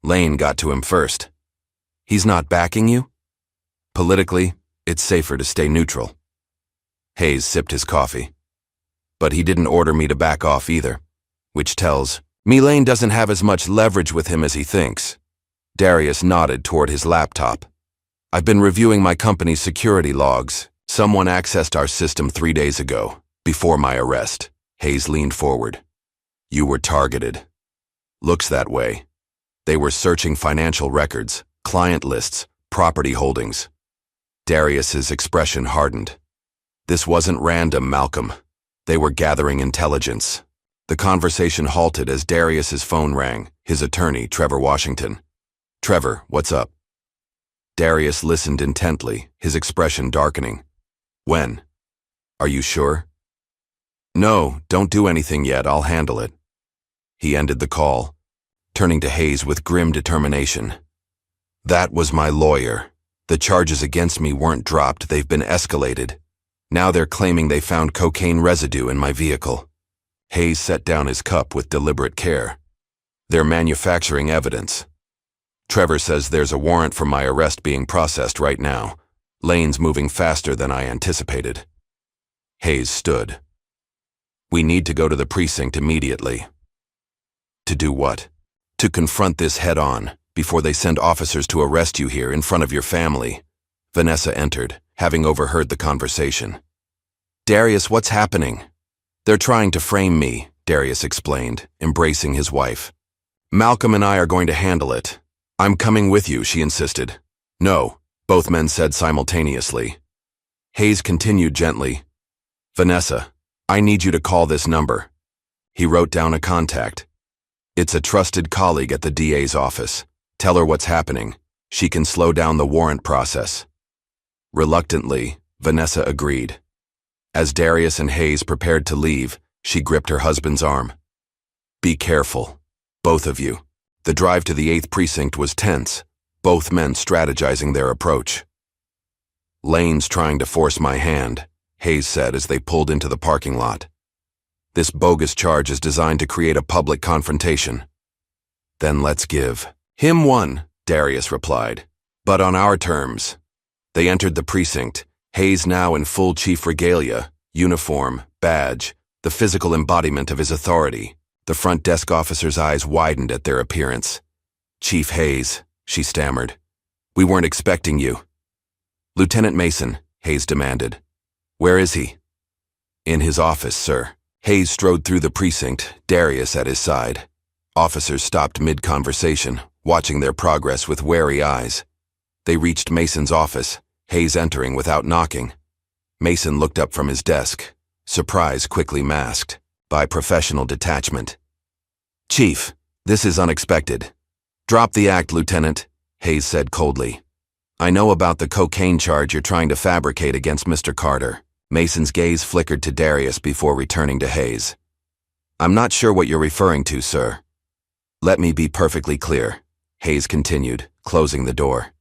Speaker 1: Lane got to him first. He's not backing you? Politically, it's safer to stay neutral. Hayes sipped his coffee. But he didn't order me to back off either, which tells me Lane doesn't have as much leverage with him as he thinks. Darius nodded toward his laptop. I've been reviewing my company's security logs. Someone accessed our system 3 days ago, before my arrest. Hayes leaned forward. You were targeted. Looks that way. They were searching financial records, client lists, property holdings. Darius's expression hardened. This wasn't random, Malcolm. They were gathering intelligence. The conversation halted as Darius's phone rang, his attorney, Trevor Washington. Trevor, what's up? Darius listened intently, his expression darkening. When? Are you sure? No, don't do anything yet, I'll handle it. He ended the call, turning to Hayes with grim determination. That was my lawyer. The charges against me weren't dropped, they've been escalated. Now they're claiming they found cocaine residue in my vehicle. Hayes set down his cup with deliberate care. They're manufacturing evidence. Trevor says there's a warrant for my arrest being processed right now. Lane's moving faster than I anticipated. Hayes stood. We need to go to the precinct immediately. To do what? To confront this head-on, before they send officers to arrest you here in front of your family. Vanessa entered, having overheard the conversation. Darius, what's happening? They're trying to frame me, Darius explained, embracing his wife. Malcolm and I are going to handle it. I'm coming with you, she insisted. No, both men said simultaneously. Hayes continued gently. Vanessa, I need you to call this number. He wrote down a contact. It's a trusted colleague at the DA's office. Tell her what's happening. She can slow down the warrant process. Reluctantly, Vanessa agreed. As Darius and Hayes prepared to leave, she gripped her husband's arm. Be careful, both of you. The drive to the 8th precinct was tense, both men strategizing their approach. Lane's trying to force my hand, Hayes said as they pulled into the parking lot. This bogus charge is designed to create a public confrontation. Then let's give him one, Darius replied, but on our terms. They entered the precinct, Hayes now in full chief regalia, uniform, badge, the physical embodiment of his authority. The front desk officer's eyes widened at their appearance. Chief Hayes, she stammered. We weren't expecting you. Lieutenant Mason, Hayes demanded. Where is he? In his office, sir. Hayes strode through the precinct, Darius at his side. Officers stopped mid-conversation, watching their progress with wary eyes. They reached Mason's office, Hayes entering without knocking. Mason looked up from his desk, surprise quickly masked by professional detachment. Chief, this is unexpected. Drop the act, Lieutenant, Hayes said coldly. I know about the cocaine charge you're trying to fabricate against Mr. Carter. Mason's gaze flickered to Darius before returning to Hayes. I'm not sure what you're referring to, sir. Let me be perfectly clear, Hayes continued, closing the door.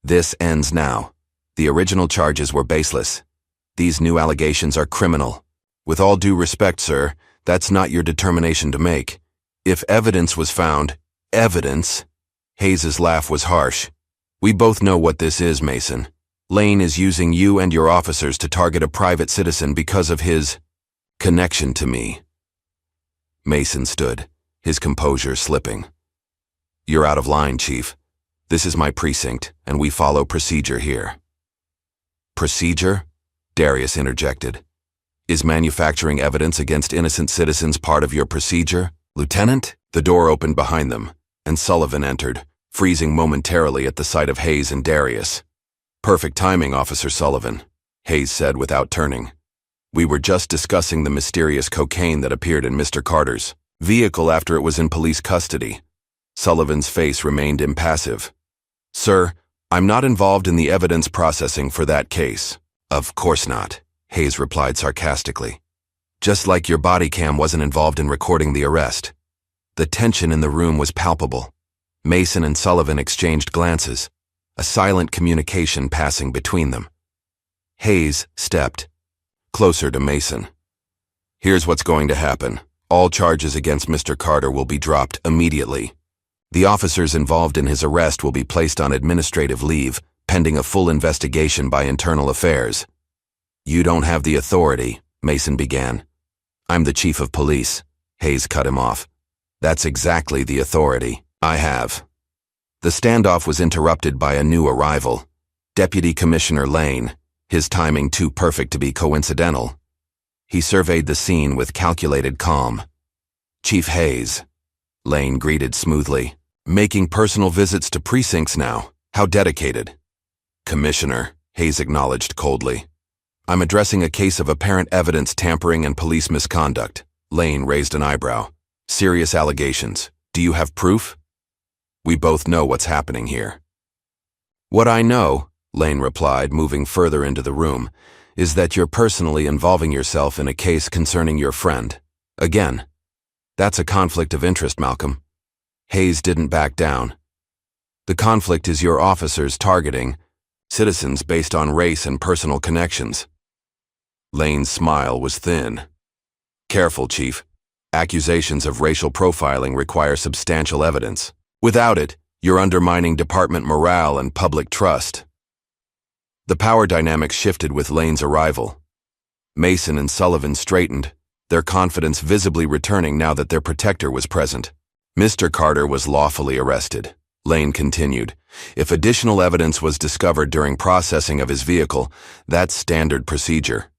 Speaker 1: This ends now. The original charges were baseless. These new allegations are criminal. With all due respect, sir, that's not your determination to make. If evidence was found, evidence? Hayes's laugh was harsh. We both know what this is, Mason. Lane is using you and your officers to target a private citizen because of his connection to me. Mason stood, his composure slipping. You're out of line, Chief. This is my precinct, and we follow procedure here. Procedure? Darius interjected. Is manufacturing evidence against innocent citizens part of your procedure, Lieutenant? The door opened behind them, and Sullivan entered, freezing momentarily at the sight of Hayes and Darius. Perfect timing, Officer Sullivan, Hayes said without turning. We were just discussing the mysterious cocaine that appeared in Mr. Carter's vehicle after it was in police custody. Sullivan's face remained impassive. Sir, I'm not involved in the evidence processing for that case. Of course not, Hayes replied sarcastically. Just like your body cam wasn't involved in recording the arrest. The tension in the room was palpable. Mason and Sullivan exchanged glances, a silent communication passing between them. Hayes stepped closer to Mason. Here's what's going to happen. All charges against Mr. Carter will be dropped immediately. The officers involved in his arrest will be placed on administrative leave, pending a full investigation by Internal Affairs. You don't have the authority, Mason began. I'm the chief of police, Hayes cut him off. That's exactly the authority I have. The standoff was interrupted by a new arrival, Deputy Commissioner Lane, his timing too perfect to be coincidental. He surveyed the scene with calculated calm. Chief Hayes, Lane greeted smoothly. Making personal visits to precincts now. How dedicated. Commissioner, Hayes acknowledged coldly. I'm addressing a case of apparent evidence tampering and police misconduct. Lane raised an eyebrow. Serious allegations. Do you have proof? We both know what's happening here. What I know, Lane replied, moving further into the room, is that you're personally involving yourself in a case concerning your friend. Again, that's a conflict of interest, Malcolm. Hayes didn't back down. The conflict is your officers targeting citizens based on race and personal connections. Lane's smile was thin. Careful, Chief. Accusations of racial profiling require substantial evidence. Without it, you're undermining department morale and public trust. The power dynamics shifted with Lane's arrival. Mason and Sullivan straightened, their confidence visibly returning now that their protector was present. Mr. Carter was lawfully arrested, Lane continued. If additional evidence was discovered during processing of his vehicle, that's standard procedure.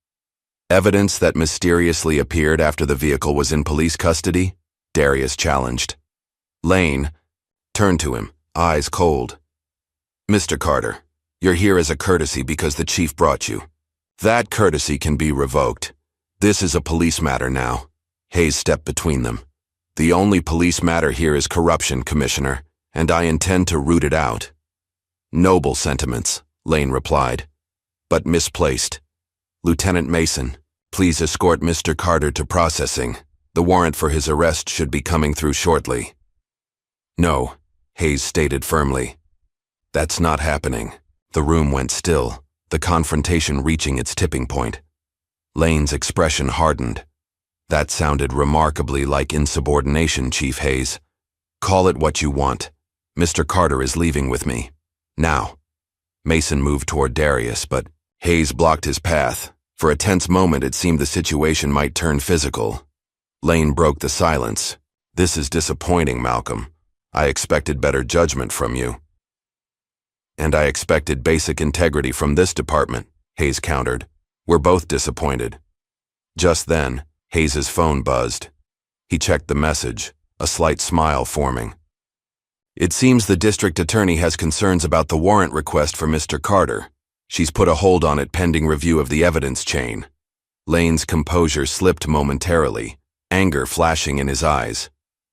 Speaker 1: Evidence that mysteriously appeared after the vehicle was in police custody? Darius challenged. Lane turned to him, eyes cold. Mr. Carter, you're here as a courtesy because the chief brought you. That courtesy can be revoked. This is a police matter now. Hayes stepped between them. The only police matter here is corruption, Commissioner, and I intend to root it out. Noble sentiments, Lane replied, but misplaced. Lieutenant Mason, please escort Mr. Carter to processing. The warrant for his arrest should be coming through shortly. No, Hayes stated firmly. That's not happening. The room went still, the confrontation reaching its tipping point. Lane's expression hardened. That sounded remarkably like insubordination, Chief Hayes. Call it what you want. Mr. Carter is leaving with me. Now. Mason moved toward Darius, but Hayes blocked his path. For a tense moment, it seemed the situation might turn physical. Lane broke the silence. This is disappointing, Malcolm. I expected better judgment from you. And I expected basic integrity from this department, Hayes countered. We're both disappointed. Just then, Hayes's phone buzzed. He checked the message, a slight smile forming. It seems the district attorney has concerns about the warrant request for Mr. Carter. She's put a hold on it pending review of the evidence chain. Lane's composure slipped momentarily, anger flashing in his eyes.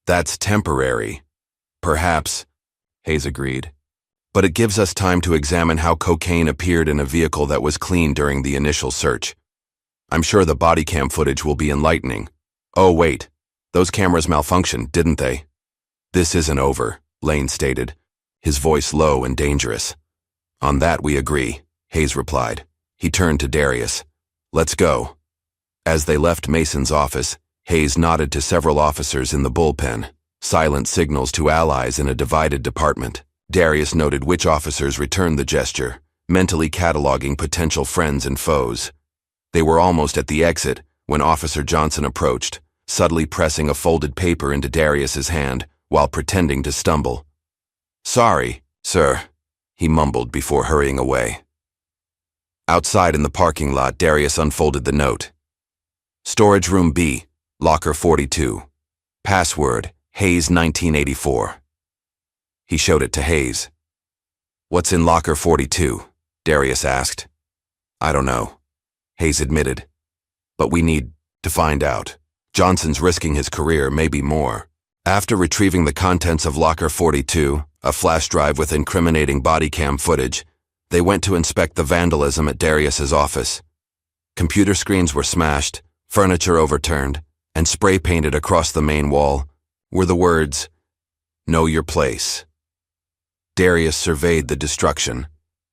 Speaker 1: That's temporary. Perhaps, Hayes agreed. But it gives us time to examine how cocaine appeared in a vehicle that was clean during the initial search. I'm sure the body cam footage will be enlightening. Oh wait, those cameras malfunctioned, didn't they? This isn't over, Lane stated, his voice low and dangerous. On that we agree, Hayes replied. He turned to Darius. Let's go. As they left Mason's office, Hayes nodded to several officers in the bullpen, silent signals to allies in a divided department. Darius noted which officers returned the gesture, mentally cataloging potential friends and foes. They were almost at the exit when Officer Johnson approached, subtly pressing a folded paper into Darius's hand while pretending to stumble. "Sorry, sir," he mumbled before hurrying away. Outside in the parking lot, Darius unfolded the note. "Storage room B, locker 42. Password, Hayes 1984. He showed it to Hayes. "What's in locker 42? Darius asked. "I don't know," Hayes admitted. "But we need to find out. Johnson's risking his career, maybe more." After retrieving the contents of locker 42, a flash drive with incriminating body cam footage, they went to inspect the vandalism at Darius's office. Computer screens were smashed, furniture overturned, and spray painted across the main wall were the words, "Know your place." Darius surveyed the destruction,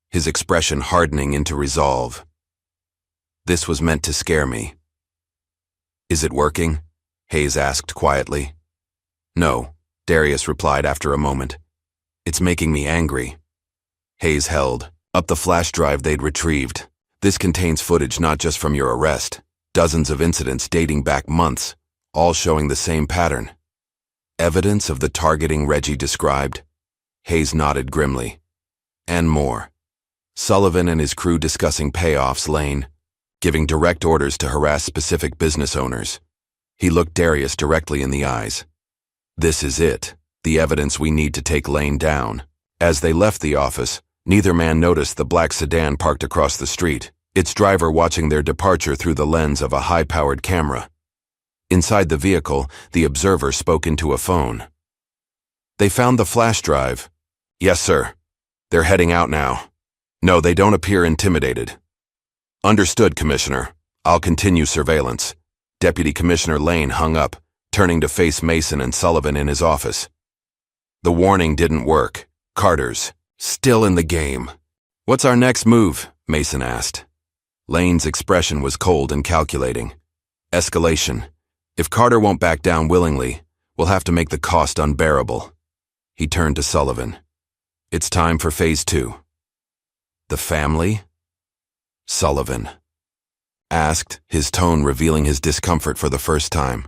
Speaker 1: his expression hardening into resolve. "This was meant to scare me." "Is it working?" Hayes asked quietly. "No," Darius replied after a moment. "It's making me angry." Hayes held up the flash drive they'd retrieved. "This contains footage not just from your arrest, dozens of incidents dating back months, all showing the same pattern." "Evidence of the targeting Reggie described?" Hayes nodded grimly. "And more. Sullivan and his crew discussing payoffs, Lane, giving direct orders to harass specific business owners." He looked Darius directly in the eyes. "This is it, the evidence we need to take Lane down." As they left the office, neither man noticed the black sedan parked across the street, its driver watching their departure through the lens of a high-powered camera. Inside the vehicle, the observer spoke into a phone. "They found the flash drive." "Yes, sir. They're heading out now." "No, they don't appear intimidated." "Understood, Commissioner. I'll continue surveillance." Deputy Commissioner Lane hung up, turning to face Mason and Sullivan in his office. "The warning didn't work. Carter's still in the game." "What's our next move?" Mason asked. Lane's expression was cold and calculating. "Escalation. If Carter won't back down willingly, we'll have to make the cost unbearable." He turned to Sullivan. "It's time for Phase 2. "The family?" Sullivan asked, his tone revealing his discomfort for the first time.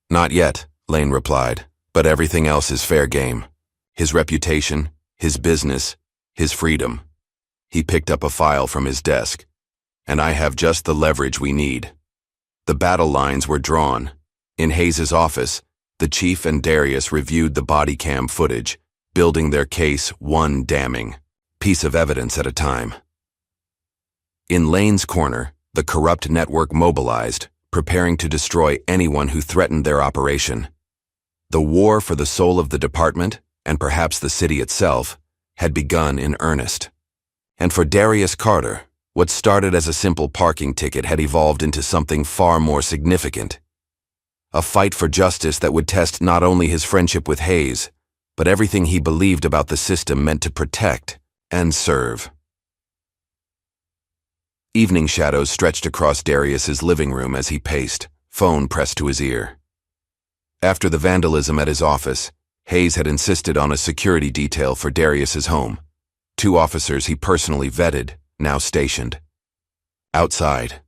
Speaker 1: "Not yet," Lane replied, "but everything else is fair game. His reputation, his business, his freedom." He picked up a file from his desk. "And I have just the leverage we need." The battle lines were drawn. In Hayes's office, the chief and Darius reviewed the body cam footage, building their case one damning piece of evidence at a time. In Lane's corner, the corrupt network mobilized, preparing to destroy anyone who threatened their operation. The war for the soul of the department, and perhaps the city itself, had begun in earnest. And for Darius Carter, what started as a simple parking ticket had evolved into something far more significant. A fight for justice that would test not only his friendship with Hayes, but everything he believed about the system meant to protect and serve. Evening shadows stretched across Darius's living room as he paced, phone pressed to his ear. After the vandalism at his office, Hayes had insisted on a security detail for Darius's home. 2 officers he personally vetted, now stationed. Outside.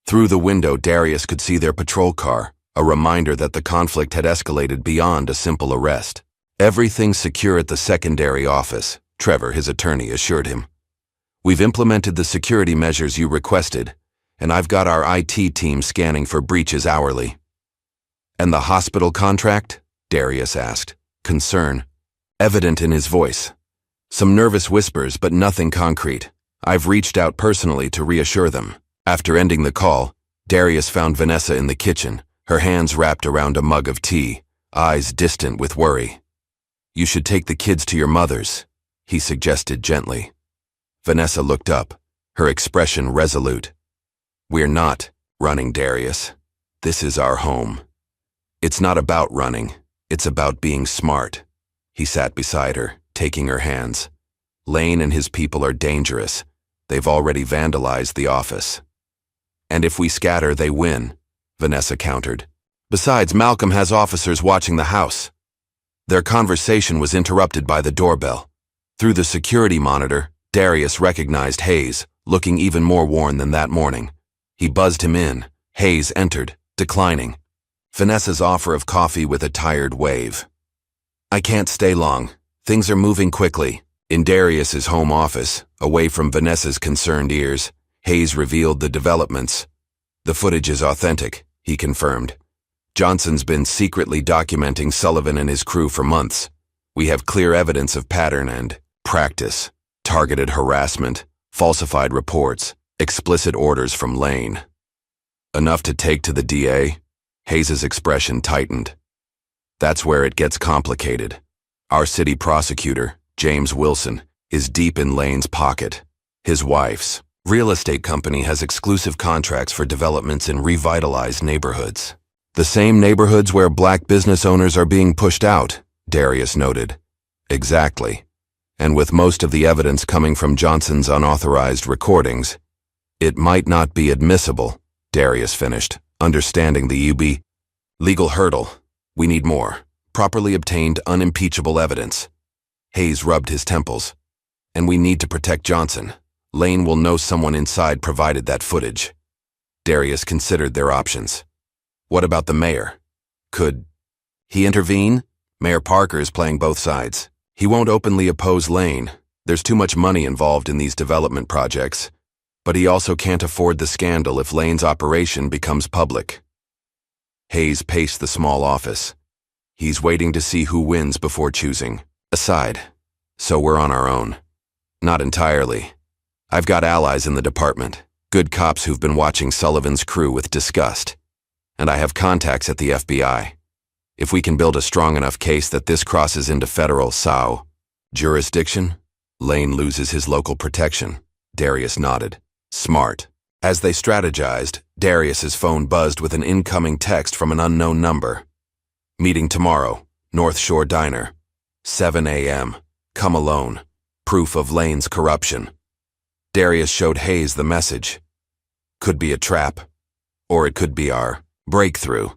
Speaker 1: Through the window, Darius could see their patrol car, a reminder that the conflict had escalated beyond a simple arrest. "Everything's secure at the secondary office," Trevor, his attorney, assured him. "We've implemented the security measures you requested, and I've got our IT team scanning for breaches hourly." "And the hospital contract?" Darius asked, concern evident in his voice. Some nervous whispers, but nothing concrete. "I've reached out personally to reassure them." After ending the call, Darius found Vanessa in the kitchen, her hands wrapped around a mug of tea, eyes distant with worry. "You should take the kids to your mother's," he suggested gently. Vanessa looked up, her expression resolute. "We're not running, Darius. This is our home." "It's not about running. It's about being smart." He sat beside her, taking her hands. "Lane and his people are dangerous. They've already vandalized the office. And if we scatter, they win, Vanessa countered. Besides, Malcolm has officers watching the house. Their conversation was interrupted by the doorbell. Through the security monitor, Darius recognized Hayes, looking even more worn than that morning. He buzzed him in. Hayes entered, declining Vanessa's offer of coffee with a tired wave. I can't stay long. Things are moving quickly. In Darius's home office, away from Vanessa's concerned ears, Hayes revealed the developments. The footage is authentic, he confirmed. Johnson's been secretly documenting Sullivan and his crew for months. We have clear evidence of pattern and practice, targeted harassment, falsified reports, explicit orders from Lane. Enough to take to the DA? Hayes's expression tightened. That's where it gets complicated. Our city prosecutor, James Wilson, is deep in Lane's pocket. His wife's real estate company has exclusive contracts for developments in revitalized neighborhoods. The same neighborhoods where black business owners are being pushed out, Darius noted. Exactly. And with most of the evidence coming from Johnson's unauthorized recordings, it might not be admissible, Darius finished, understanding the UB legal hurdle. We need more. Properly obtained, unimpeachable evidence. Hayes rubbed his temples. And we need to protect Johnson. Lane will know someone inside provided that footage. Darius considered their options. What about the mayor? Could he intervene? Mayor Parker is playing both sides. He won't openly oppose Lane. There's too much money involved in these development projects. But he also can't afford the scandal if Lane's operation becomes public. Hayes paced the small office. He's waiting to see who wins before choosing a side. So we're on our own. Not entirely. I've got allies in the department, good cops who've been watching Sullivan's crew with disgust. And I have contacts at the FBI. If we can build a strong enough case that this crosses into federal SAU jurisdiction, Lane loses his local protection. Darius nodded. Smart. As they strategized, Darius's phone buzzed with an incoming text from an unknown number. Meeting tomorrow, North Shore Diner. 7 a.m. Come alone. Proof of Lane's corruption. Darius showed Hayes the message. Could be a trap. Or it could be our breakthrough.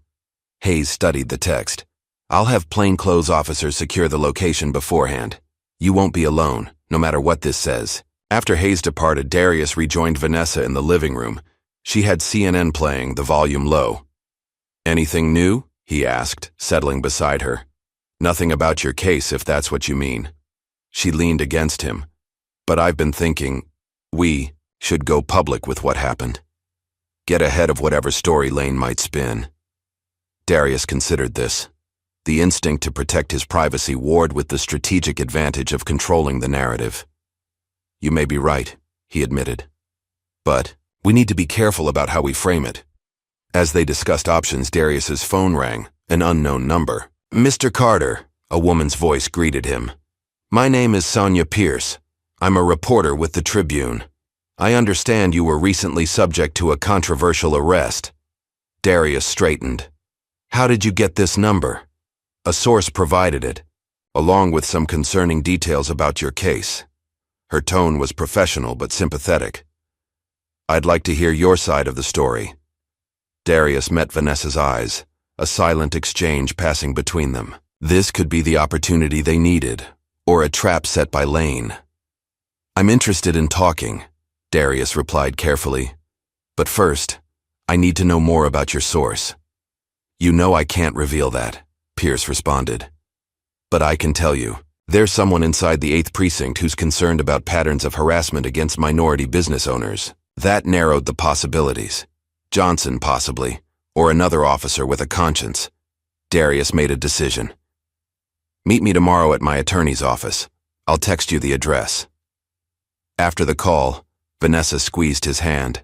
Speaker 1: Hayes studied the text. I'll have plainclothes officers secure the location beforehand. You won't be alone, no matter what this says. After Hayes departed, Darius rejoined Vanessa in the living room. She had CNN playing, the volume low. Anything new? He asked, settling beside her. Nothing about your case, if that's what you mean. She leaned against him. But I've been thinking, we should go public with what happened. Get ahead of whatever story Lane might spin. Darius considered this. The instinct to protect his privacy warred with the strategic advantage of controlling the narrative. You may be right, he admitted. But we need to be careful about how we frame it. As they discussed options, Darius's phone rang, an unknown number. Mr. Carter, a woman's voice greeted him. My name is Sonia Pierce. I'm a reporter with the Tribune. I understand you were recently subject to a controversial arrest. Darius straightened. How did you get this number? A source provided it, along with some concerning details about your case. Her tone was professional but sympathetic. I'd like to hear your side of the story. Darius met Vanessa's eyes, a silent exchange passing between them. This could be the opportunity they needed, or a trap set by Lane. I'm interested in talking, Darius replied carefully. But first, I need to know more about your source. You know I can't reveal that, Pierce responded. But I can tell you, there's someone inside the 8th Precinct who's concerned about patterns of harassment against minority business owners. That narrowed the possibilities. Johnson, possibly, or another officer with a conscience. Darius made a decision. Meet me tomorrow at my attorney's office. I'll text you the address. After the call, Vanessa squeezed his hand.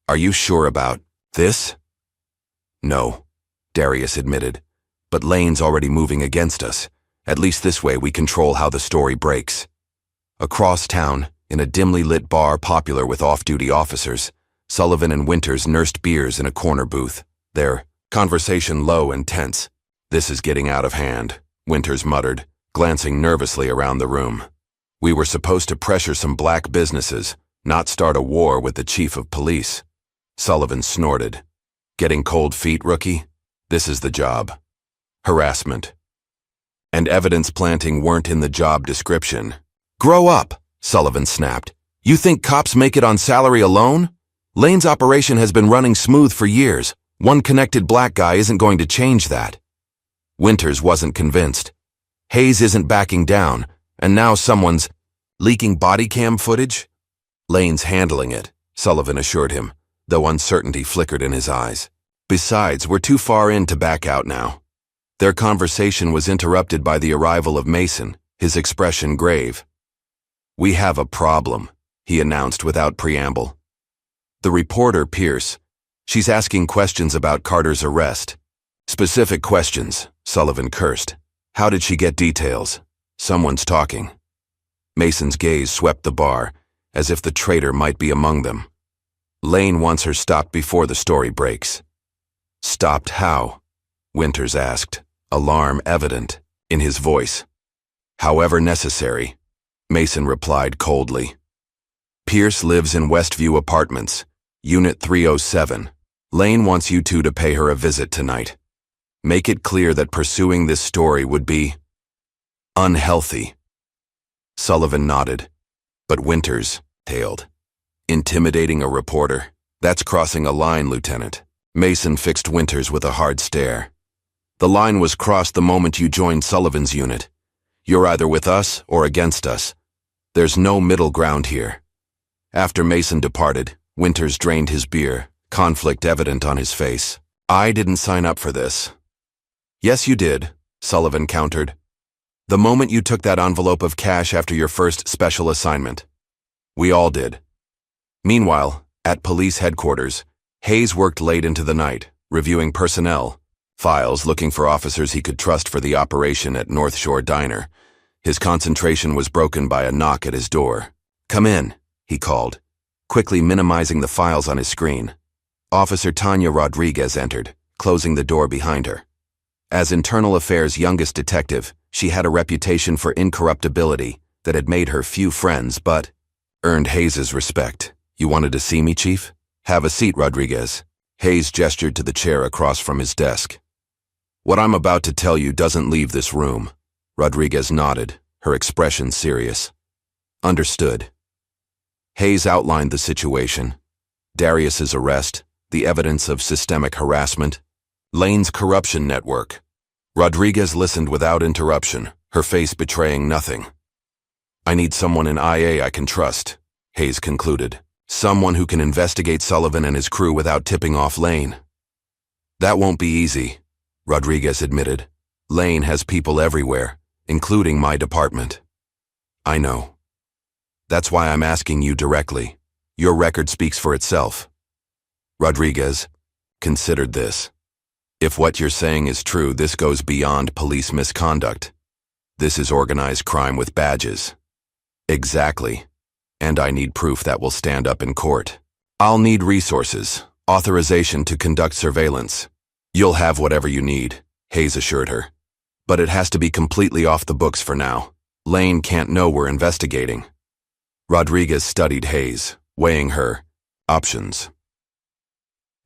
Speaker 1: Are you sure about this? No, Darius admitted. But Lane's already moving against us. At least this way we control how the story breaks. Across town, in a dimly lit bar popular with off-duty officers, Sullivan and Winters nursed beers in a corner booth, their conversation low and tense. This is getting out of hand, Winters muttered, glancing nervously around the room. We were supposed to pressure some black businesses, not start a war with the chief of police. Sullivan snorted. Getting cold feet, rookie? This is the job. Harassment. And evidence planting weren't in the job description. Grow up, Sullivan snapped. You think cops make it on salary alone? Lane's operation has been running smooth for years. One connected black guy isn't going to change that. Winters wasn't convinced. Hayes isn't backing down, and now someone's leaking body cam footage? Lane's handling it, Sullivan assured him, though uncertainty flickered in his eyes. Besides, we're too far in to back out now. Their conversation was interrupted by the arrival of Mason, his expression grave. We have a problem, he announced without preamble. The reporter, Pierce. She's asking questions about Carter's arrest. Specific questions, Sullivan cursed. How did she get details? Someone's talking. Mason's gaze swept the bar, as if the traitor might be among them. Lane wants her stopped before the story breaks. Stopped how? Winters asked, alarm evident in his voice. However necessary, Mason replied coldly. Pierce lives in Westview Apartments, Unit 307. Lane wants you two to pay her a visit tonight. Make it clear that pursuing this story would be unhealthy. Sullivan nodded, but Winters tailed. Intimidating a reporter? That's crossing a line, Lieutenant. Mason fixed Winters with a hard stare. The line was crossed the moment you joined Sullivan's unit. You're either with us or against us. There's no middle ground here. After Mason departed, Winters drained his beer, conflict evident on his face. I didn't sign up for this. Yes, you did, Sullivan countered. The moment you took that envelope of cash after your first special assignment. We all did. Meanwhile, at police headquarters, Hayes worked late into the night, reviewing personnel, files looking for officers he could trust for the operation at North Shore Diner. His concentration was broken by a knock at his door. Come in, he called, quickly minimizing the files on his screen. Officer Tanya Rodriguez entered, closing the door behind her. As Internal Affairs' youngest detective, she had a reputation for incorruptibility that had made her few friends but earned Hayes's respect. You wanted to see me, Chief? Have a seat, Rodriguez. Hayes gestured to the chair across from his desk. What I'm about to tell you doesn't leave this room. Rodriguez nodded, her expression serious. Understood. Hayes outlined the situation. Darius's arrest, the evidence of systemic harassment, Lane's corruption network. Rodriguez listened without interruption, her face betraying nothing. I need someone in IA I can trust, Hayes concluded. Someone who can investigate Sullivan and his crew without tipping off Lane. That won't be easy, Rodriguez admitted. Lane has people everywhere, including my department. I know. That's why I'm asking you directly. Your record speaks for itself. Rodriguez considered this. If what you're saying is true, this goes beyond police misconduct. This is organized crime with badges. Exactly. And I need proof that will stand up in court. I'll need resources, authorization to conduct surveillance. You'll have whatever you need, Hayes assured her. But it has to be completely off the books for now. Lane can't know we're investigating. Rodriguez studied Hayes, weighing her options.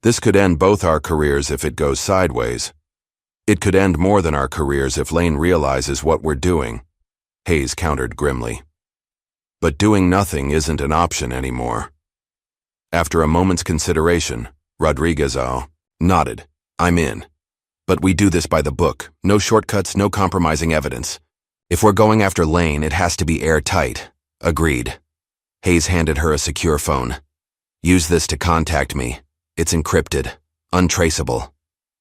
Speaker 1: This could end both our careers if it goes sideways. It could end more than our careers if Lane realizes what we're doing, Hayes countered grimly. But doing nothing isn't an option anymore. After a moment's consideration, Rodriguez nodded. I'm in. But we do this by the book. No shortcuts, no compromising evidence. If we're going after Lane, it has to be airtight. Agreed. Hayes handed her a secure phone. Use this to contact me. It's encrypted, untraceable.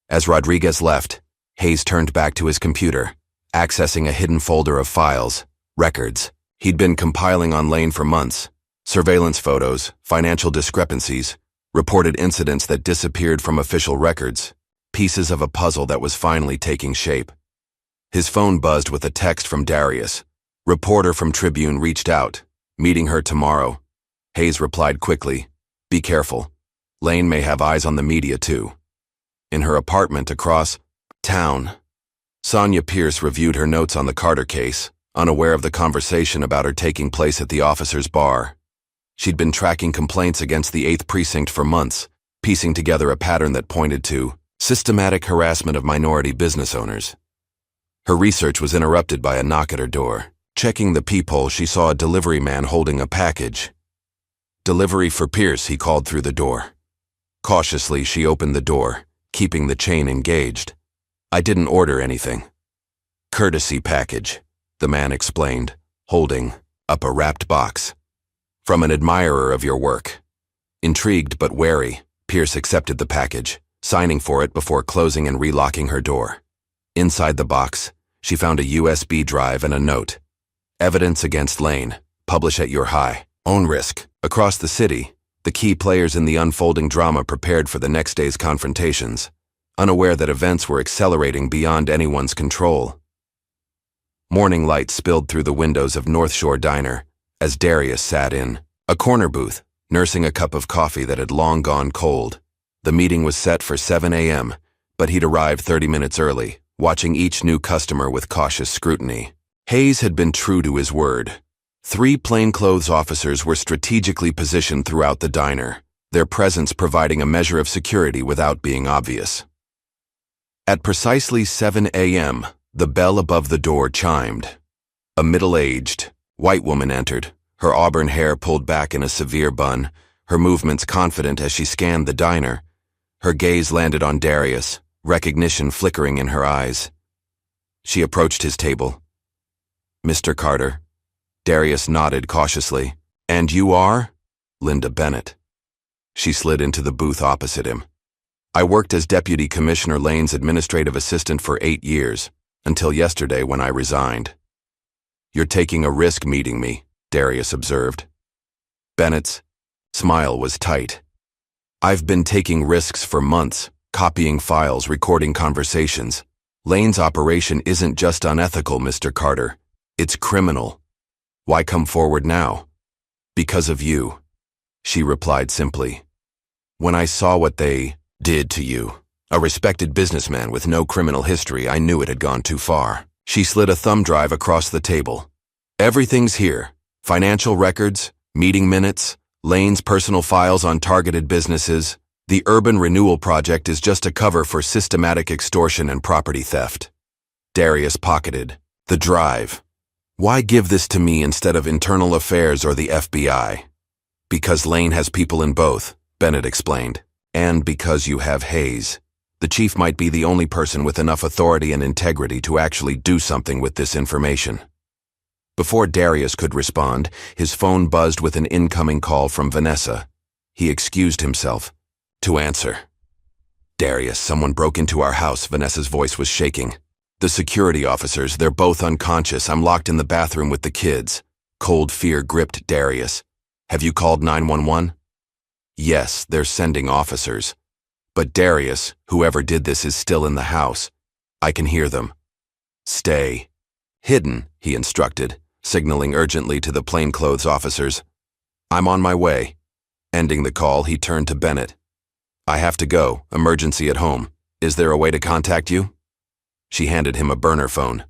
Speaker 1: As Rodriguez left, Hayes turned back to his computer, accessing a hidden folder of files, records. He'd been compiling on Lane for months. Surveillance photos, financial discrepancies, reported incidents that disappeared from official records, pieces of a puzzle that was finally taking shape. His phone buzzed with a text from Darius. Reporter from Tribune reached out, meeting her tomorrow. Hayes replied quickly, be careful. Lane may have eyes on the media too. In her apartment across town, Sonia Pierce reviewed her notes on the Carter case, unaware of the conversation about her taking place at the officer's bar. She'd been tracking complaints against the 8th Precinct for months, piecing together a pattern that pointed to systematic harassment of minority business owners. Her research was interrupted by a knock at her door. Checking the peephole, she saw a delivery man holding a package. "Delivery for Pierce," he called through the door. Cautiously, she opened the door, keeping the chain engaged. "I didn't order anything." "Courtesy package," the man explained, holding up a wrapped box. "From an admirer of your work." Intrigued but wary, Pierce accepted the package, signing for it before closing and relocking her door. Inside the box, she found a USB drive and a note. "Evidence against Lane. Publish at your high own risk." Across the city, the key players in the unfolding drama prepared for the next day's confrontations, unaware that events were accelerating beyond anyone's control. Morning light spilled through the windows of North Shore Diner as Darius sat in a corner booth, nursing a cup of coffee that had long gone cold. The meeting was set for 7 a.m., but he'd arrived 30 minutes early, watching each new customer with cautious scrutiny. Hayes had been true to his word. 3 plainclothes officers were strategically positioned throughout the diner, their presence providing a measure of security without being obvious. At precisely 7 a.m., the bell above the door chimed. A middle-aged, white woman entered, her auburn hair pulled back in a severe bun, her movements confident as she scanned the diner. Her gaze landed on Darius, recognition flickering in her eyes. She approached his table. "Mr. Carter." Darius nodded cautiously. "And you are?" "Linda Bennett." She slid into the booth opposite him. "I worked as Deputy Commissioner Lane's administrative assistant for 8 years, until yesterday when I resigned." "You're taking a risk meeting me," Darius observed. Bennett's smile was tight. "I've been taking risks for months, copying files, recording conversations. Lane's operation isn't just unethical, Mr. Carter. It's criminal. Why come forward now?" "Because of you," she replied simply. "When I saw what they did to you, a respected businessman with no criminal history, I knew it had gone too far." She slid a thumb drive across the table. "Everything's here. Financial records, meeting minutes, Lane's personal files on targeted businesses. The Urban Renewal Project is just a cover for systematic extortion and property theft." Darius pocketed the drive. "Why give this to me instead of Internal Affairs or the FBI?" "Because Lane has people in both," Bennett explained. "And because you have Hayes. The chief might be the only person with enough authority and integrity to actually do something with this information." Before Darius could respond, his phone buzzed with an incoming call from Vanessa. He excused himself to answer. "Darius, someone broke into our house," Vanessa's voice was shaking. "The security officers, they're both unconscious. I'm locked in the bathroom with the kids." Cold fear gripped Darius. "Have you called 911? "Yes, they're sending officers. But Darius, whoever did this is still in the house. I can hear them." "Stay hidden," he instructed, signaling urgently to the plainclothes officers. "I'm on my way." Ending the call, he turned to Bennett. "I have to go. Emergency at home. Is there a way to contact you?" She handed him a burner phone.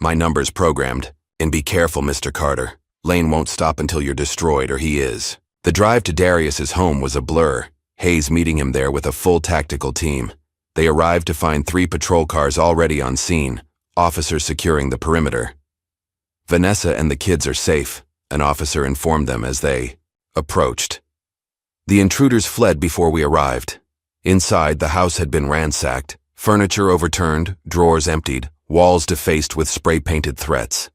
Speaker 1: "My number's programmed. And be careful, Mr. Carter. Lane won't stop until you're destroyed, or he is." The drive to Darius's home was a blur, Hayes meeting him there with a full tactical team. They arrived to find 3 patrol cars already on scene, officers securing the perimeter. "Vanessa and the kids are safe," an officer informed them as they approached. "The intruders fled before we arrived." Inside, the house had been ransacked, furniture overturned, drawers emptied, walls defaced with spray-painted threats.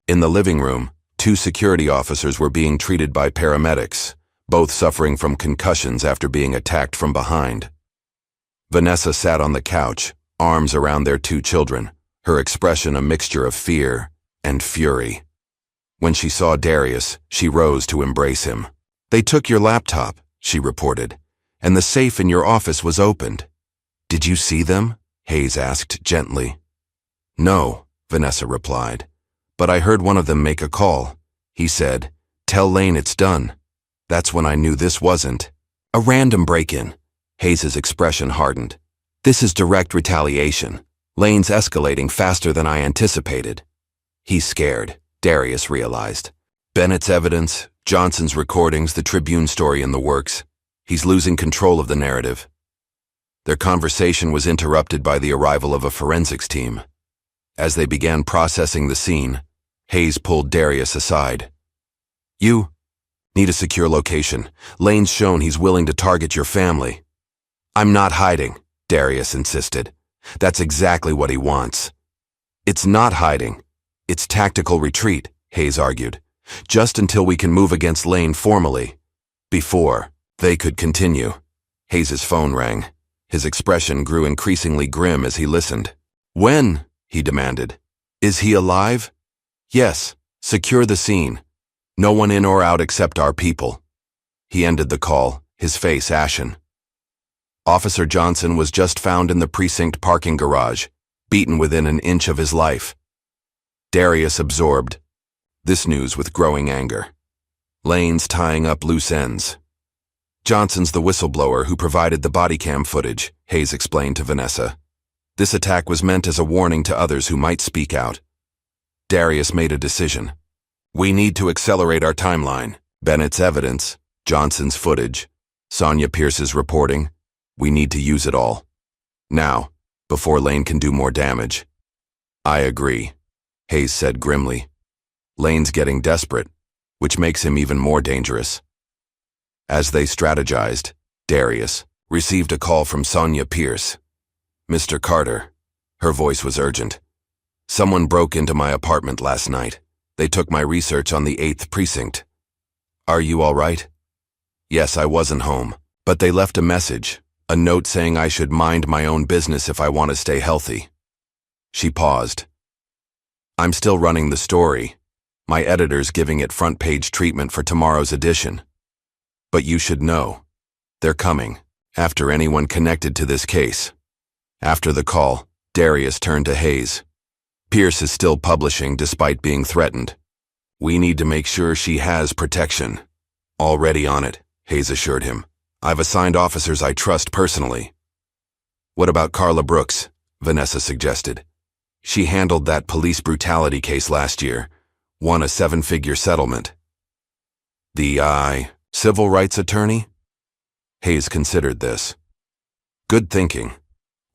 Speaker 1: In the living room, 2 security officers were being treated by paramedics, both suffering from concussions after being attacked from behind. Vanessa sat on the couch, arms around their 2 children, her expression a mixture of fear and fury. When she saw Darius, she rose to embrace him. "They took your laptop," she reported, "and the safe in your office was opened." "Did you see them?" Hayes asked gently. "No," Vanessa replied, "but I heard one of them make a call. He said, 'Tell Lane it's done.' That's when I knew this wasn't a random break-in." Hayes' expression hardened. "This is direct retaliation. Lane's escalating faster than I anticipated." He's scared, Darius realized. Bennett's evidence, Johnson's recordings, the Tribune story in the works. He's losing control of the narrative. Their conversation was interrupted by the arrival of a forensics team. As they began processing the scene, Hayes pulled Darius aside. You need a secure location. Lane's shown he's willing to target your family. I'm not hiding, Darius insisted. That's exactly what he wants. It's not hiding. It's tactical retreat, Hayes argued. Just until we can move against Lane formally. Before they could continue. Hayes's phone rang. His expression grew increasingly grim as he listened. When? He demanded. Is he alive? Yes. Secure the scene. No one in or out except our people. He ended the call, his face ashen. Officer Johnson was just found in the precinct parking garage, beaten within an inch of his life. Darius absorbed this news with growing anger. Lane's tying up loose ends. Johnson's the whistleblower who provided the body cam footage, Hayes explained to Vanessa. This attack was meant as a warning to others who might speak out. Darius made a decision. We need to accelerate our timeline. Bennett's evidence, Johnson's footage, Sonia Pierce's reporting. We need to use it all. Now, before Lane can do more damage. I agree, Hayes said grimly. Lane's getting desperate, which makes him even more dangerous. As they strategized, Darius received a call from Sonia Pierce. Mr. Carter. Her voice was urgent. Someone broke into my apartment last night. They took my research on the 8th precinct. Are you all right? Yes, I wasn't home, but they left a message, a note saying I should mind my own business if I want to stay healthy. She paused. I'm still running the story. My editor's giving it front-page treatment for tomorrow's edition. But you should know. They're coming, after anyone connected to this case. After the call, Darius turned to Hayes. Pierce is still publishing despite being threatened. We need to make sure she has protection. Already on it, Hayes assured him. I've assigned officers I trust personally. What about Carla Brooks? Vanessa suggested. She handled that police brutality case last year, won a 7-figure settlement. The civil rights attorney? Hayes considered this. Good thinking.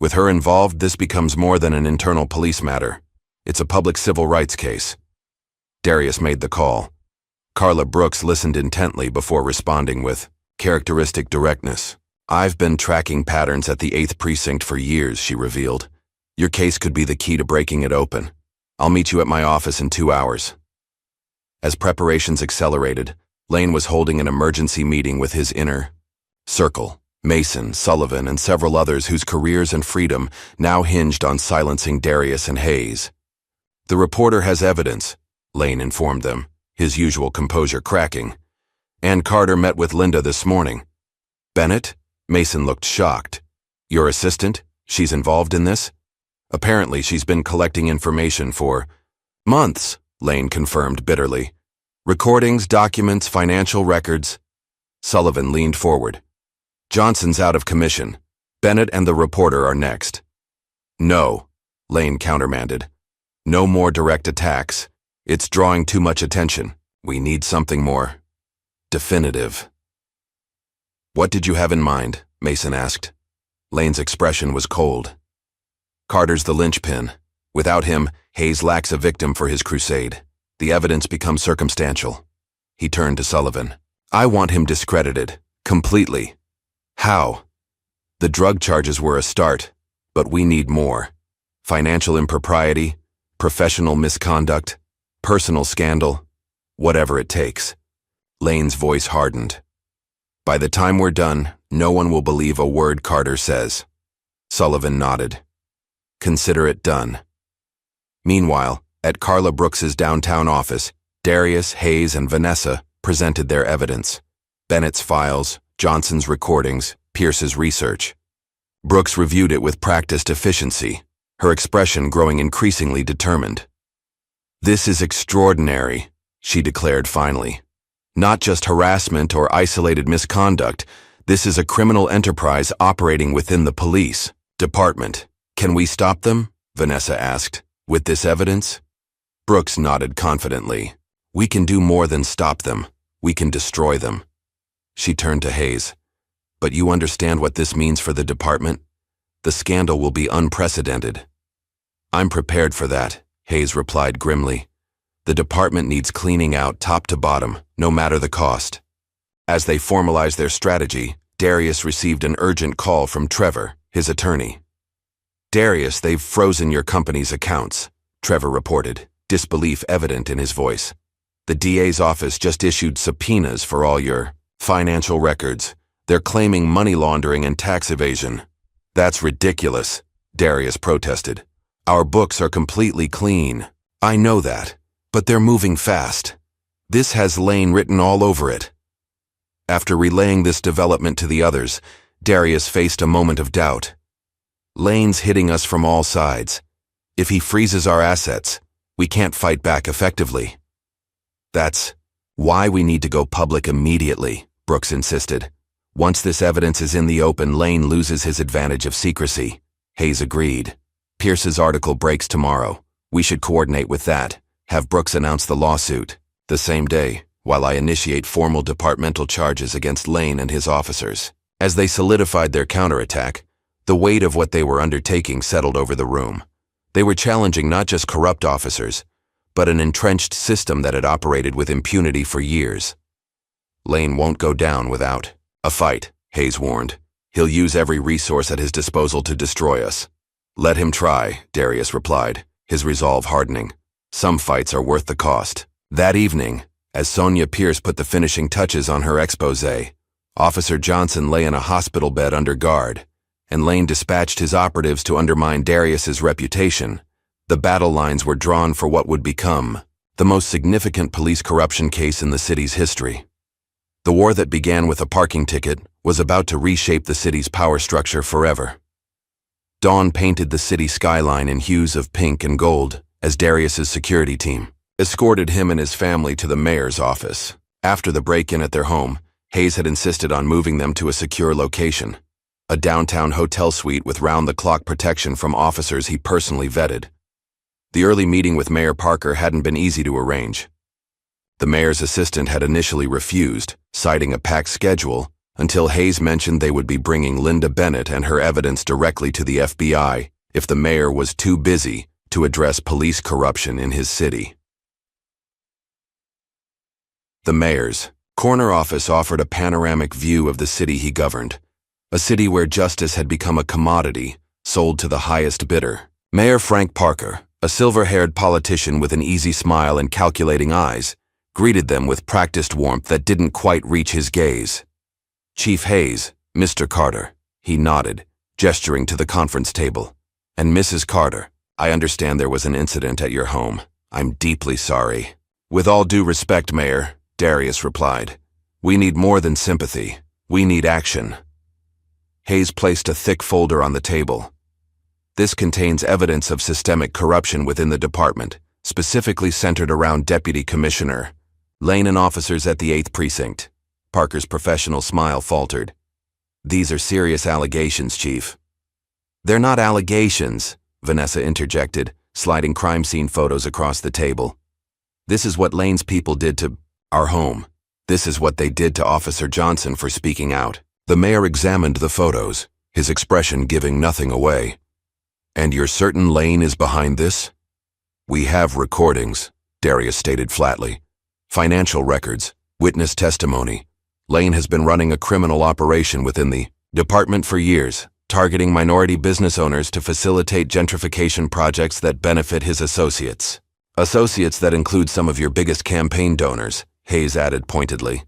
Speaker 1: With her involved, this becomes more than an internal police matter. It's a public civil rights case. Darius made the call. Carla Brooks listened intently before responding with characteristic directness. I've been tracking patterns at the 8th precinct for years, she revealed. Your case could be the key to breaking it open. I'll meet you at my office in 2 hours. As preparations accelerated, Lane was holding an emergency meeting with his inner circle, Mason, Sullivan, and several others whose careers and freedom now hinged on silencing Darius and Hayes. The reporter has evidence, Lane informed them, his usual composure cracking. And Carter met with Linda this morning. Bennett? Mason looked shocked. Your assistant? She's involved in this? Apparently she's been collecting information for months, Lane confirmed bitterly. Recordings, documents, financial records. Sullivan leaned forward. Johnson's out of commission. Bennett and the reporter are next. No, Lane countermanded. No more direct attacks. It's drawing too much attention. We need something more definitive. What did you have in mind? Mason asked. Lane's expression was cold. Carter's the linchpin. Without him, Hayes lacks a victim for his crusade. The evidence becomes circumstantial. He turned to Sullivan. I want him discredited. Completely. How? The drug charges were a start, but we need more. Financial impropriety, professional misconduct, personal scandal, whatever it takes. Lane's voice hardened. By the time we're done, no one will believe a word Carter says. Sullivan nodded. Consider it done. Meanwhile, at Carla Brooks's downtown office, Darius, Hayes, and Vanessa presented their evidence. Bennett's files, Johnson's recordings, Pierce's research. Brooks reviewed it with practiced efficiency, her expression growing increasingly determined. This is extraordinary, she declared finally. Not just harassment or isolated misconduct, this is a criminal enterprise operating within the police department. Can we stop them? Vanessa asked. With this evidence? Brooks nodded confidently. We can do more than stop them. We can destroy them. She turned to Hayes. But you understand what this means for the department? The scandal will be unprecedented. I'm prepared for that, Hayes replied grimly. The department needs cleaning out top to bottom, no matter the cost. As they formalized their strategy, Darius received an urgent call from Trevor, his attorney. Darius, they've frozen your company's accounts, Trevor reported, disbelief evident in his voice. The DA's office just issued subpoenas for all your financial records. They're claiming money laundering and tax evasion. That's ridiculous, Darius protested. Our books are completely clean. I know that, but they're moving fast. This has Lane written all over it. After relaying this development to the others, Darius faced a moment of doubt. Lane's hitting us from all sides. If he freezes our assets, we can't fight back effectively. That's why we need to go public immediately, Brooks insisted. Once this evidence is in the open, Lane loses his advantage of secrecy. Hayes agreed. Pierce's article breaks tomorrow. We should coordinate with that. Have Brooks announce the lawsuit the same day, while I initiate formal departmental charges against Lane and his officers. As they solidified their counterattack, the weight of what they were undertaking settled over the room. They were challenging not just corrupt officers, but an entrenched system that had operated with impunity for years. Lane won't go down without a fight, Hayes warned. He'll use every resource at his disposal to destroy us. Let him try, Darius replied, his resolve hardening. Some fights are worth the cost. That evening, as Sonia Pierce put the finishing touches on her exposé, Officer Johnson lay in a hospital bed under guard, and Lane dispatched his operatives to undermine Darius's reputation. The battle lines were drawn for what would become the most significant police corruption case in the city's history. The war that began with a parking ticket was about to reshape the city's power structure forever. Dawn painted the city skyline in hues of pink and gold as Darius's security team escorted him and his family to the mayor's office. After the break-in at their home, Hayes had insisted on moving them to a secure location, a downtown hotel suite with round-the-clock protection from officers he personally vetted. The early meeting with Mayor Parker hadn't been easy to arrange. The mayor's assistant had initially refused, citing a packed schedule, until Hayes mentioned they would be bringing Linda Bennett and her evidence directly to the FBI if the mayor was too busy to address police corruption in his city. The mayor's corner office offered a panoramic view of the city he governed, a city where justice had become a commodity, sold to the highest bidder. Mayor Frank Parker, a silver-haired politician with an easy smile and calculating eyes, greeted them with practiced warmth that didn't quite reach his gaze. Chief Hayes, Mr. Carter, he nodded, gesturing to the conference table. And Mrs. Carter, I understand there was an incident at your home. I'm deeply sorry. With all due respect, Mayor, Darius replied. We need more than sympathy. We need action. Hayes placed a thick folder on the table. This contains evidence of systemic corruption within the department, specifically centered around Deputy Commissioner Lane and officers at the 8th Precinct. Parker's professional smile faltered. These are serious allegations, Chief. They're not allegations, Vanessa interjected, sliding crime scene photos across the table. This is what Lane's people did to our home. This is what they did to Officer Johnson for speaking out. The mayor examined the photos, his expression giving nothing away. And you're certain Lane is behind this? We have recordings, Darius stated flatly. Financial records, witness testimony. Lane has been running a criminal operation within the department for years, targeting minority business owners to facilitate gentrification projects that benefit his associates. Associates that include some of your biggest campaign donors, Hayes added pointedly.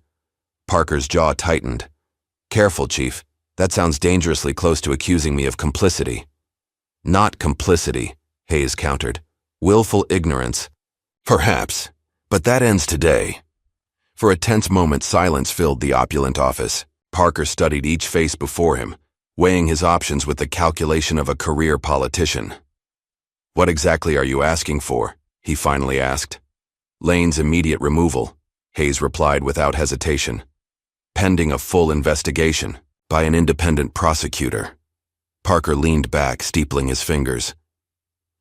Speaker 1: Parker's jaw tightened. Careful, Chief. That sounds dangerously close to accusing me of complicity. Not complicity, Hayes countered. Willful ignorance. Perhaps, but that ends today. For a tense moment, silence filled the opulent office. Parker studied each face before him, weighing his options with the calculation of a career politician. What exactly are you asking for? He finally asked. Lane's immediate removal, Hayes replied without hesitation. Pending a full investigation by an independent prosecutor. Parker leaned back, steepling his fingers.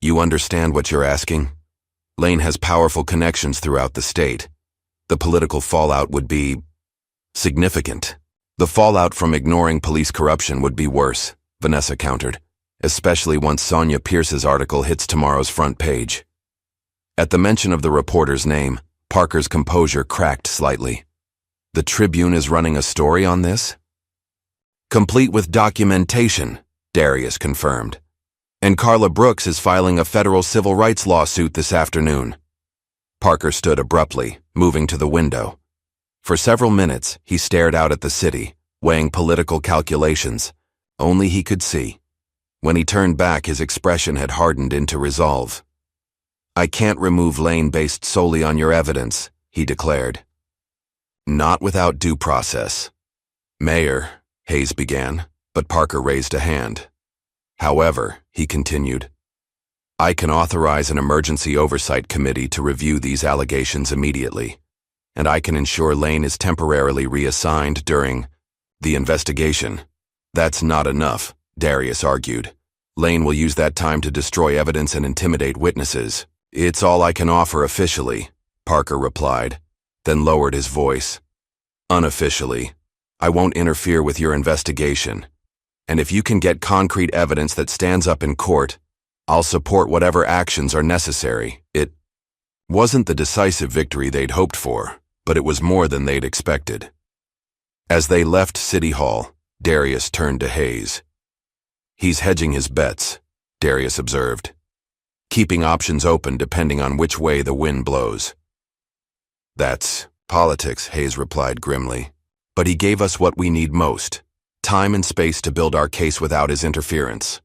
Speaker 1: You understand what you're asking? Lane has powerful connections throughout the state. the political fallout would be significant. The fallout from ignoring police corruption would be worse, Vanessa countered, especially once Sonia Pierce's article hits tomorrow's front page. At the mention of the reporter's name, Parker's composure cracked slightly. The Tribune is running a story on this? Complete with documentation, Darius confirmed. And Carla Brooks is filing a federal civil rights lawsuit this afternoon. Parker stood abruptly, moving to the window. For several minutes, he stared out at the city, weighing political calculations. Only he could see. When he turned back, his expression had hardened into resolve. "I can't remove Lane based solely on your evidence," he declared. "Not without due process." "Mayor," Hayes began, but Parker raised a hand. "However," he continued, "I can authorize an emergency oversight committee to review these allegations immediately, and I can ensure Lane is temporarily reassigned during the investigation." "That's not enough," Darius argued. "Lane will use that time to destroy evidence and intimidate witnesses." "It's all I can offer officially," Parker replied, then lowered his voice. "Unofficially, I won't interfere with your investigation. And if you can get concrete evidence that stands up in court, I'll support whatever actions are necessary." It wasn't the decisive victory they'd hoped for, but it was more than they'd expected. As they left City Hall, Darius turned to Hayes. "He's hedging his bets," Darius observed, "keeping options open depending on which way the wind blows." "That's politics," Hayes replied grimly. "But he gave us what we need most, time and space to build our case without his interference."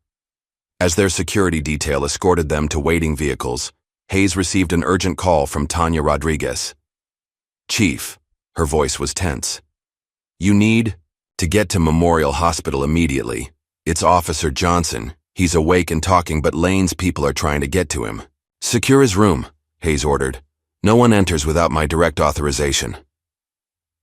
Speaker 1: As their security detail escorted them to waiting vehicles, Hayes received an urgent call from Tanya Rodriguez. "Chief," her voice was tense, "you need to get to Memorial Hospital immediately. It's Officer Johnson. He's awake and talking, but Lane's people are trying to get to him." "Secure his room," Hayes ordered. "No one enters without my direct authorization."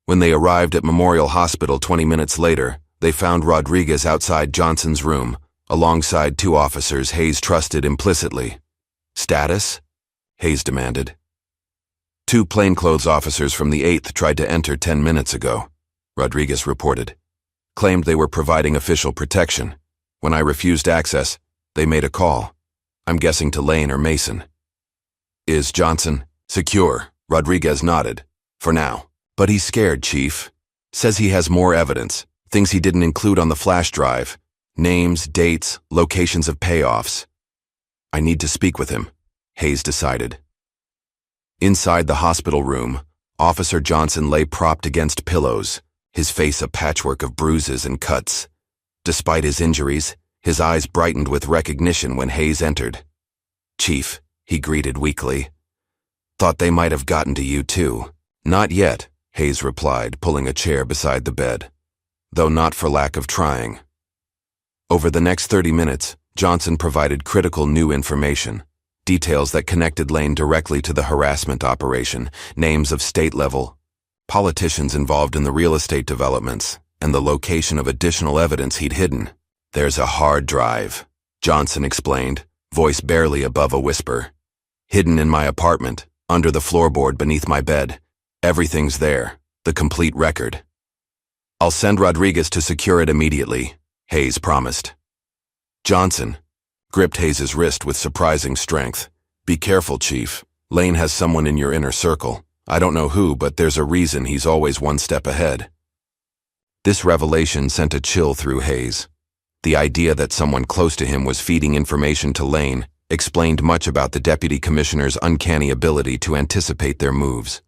Speaker 1: When they arrived at Memorial Hospital 20 minutes later, they found Rodriguez outside Johnson's room, alongside two officers Hayes trusted implicitly. "Status?" Hayes demanded. "Two plainclothes officers from the 8th tried to enter 10 minutes ago," Rodriguez reported. "Claimed they were providing official protection. When I refused access, they made a call. I'm guessing to Lane or Mason." "Is Johnson secure?" Rodriguez nodded. "For now. But he's scared, Chief. Says he has more evidence, things he didn't include on the flash drive. Names, dates, locations of payoffs." "I need to speak with him," Hayes decided. Inside the hospital room, Officer Johnson lay propped against pillows, his face a patchwork of bruises and cuts. Despite his injuries, his eyes brightened with recognition when Hayes entered. "Chief," he greeted weakly. "Thought they might have gotten to you too." "Not yet," Hayes replied, pulling a chair beside the bed, "though not for lack of trying." Over the next 30 minutes, Johnson provided critical new information, details that connected Lane directly to the harassment operation, names of state-level politicians involved in the real estate developments, and the location of additional evidence he'd hidden. "There's a hard drive," Johnson explained, voice barely above a whisper. "Hidden in my apartment, under the floorboard beneath my bed. Everything's there, the complete record." "I'll send Rodriguez to secure it immediately," Hayes promised. Johnson gripped Hayes' wrist with surprising strength. "Be careful, Chief. Lane has someone in your inner circle. I don't know who, but there's a reason he's always one step ahead." This revelation sent a chill through Hayes. The idea that someone close to him was feeding information to Lane explained much about the deputy commissioner's uncanny ability to anticipate their moves.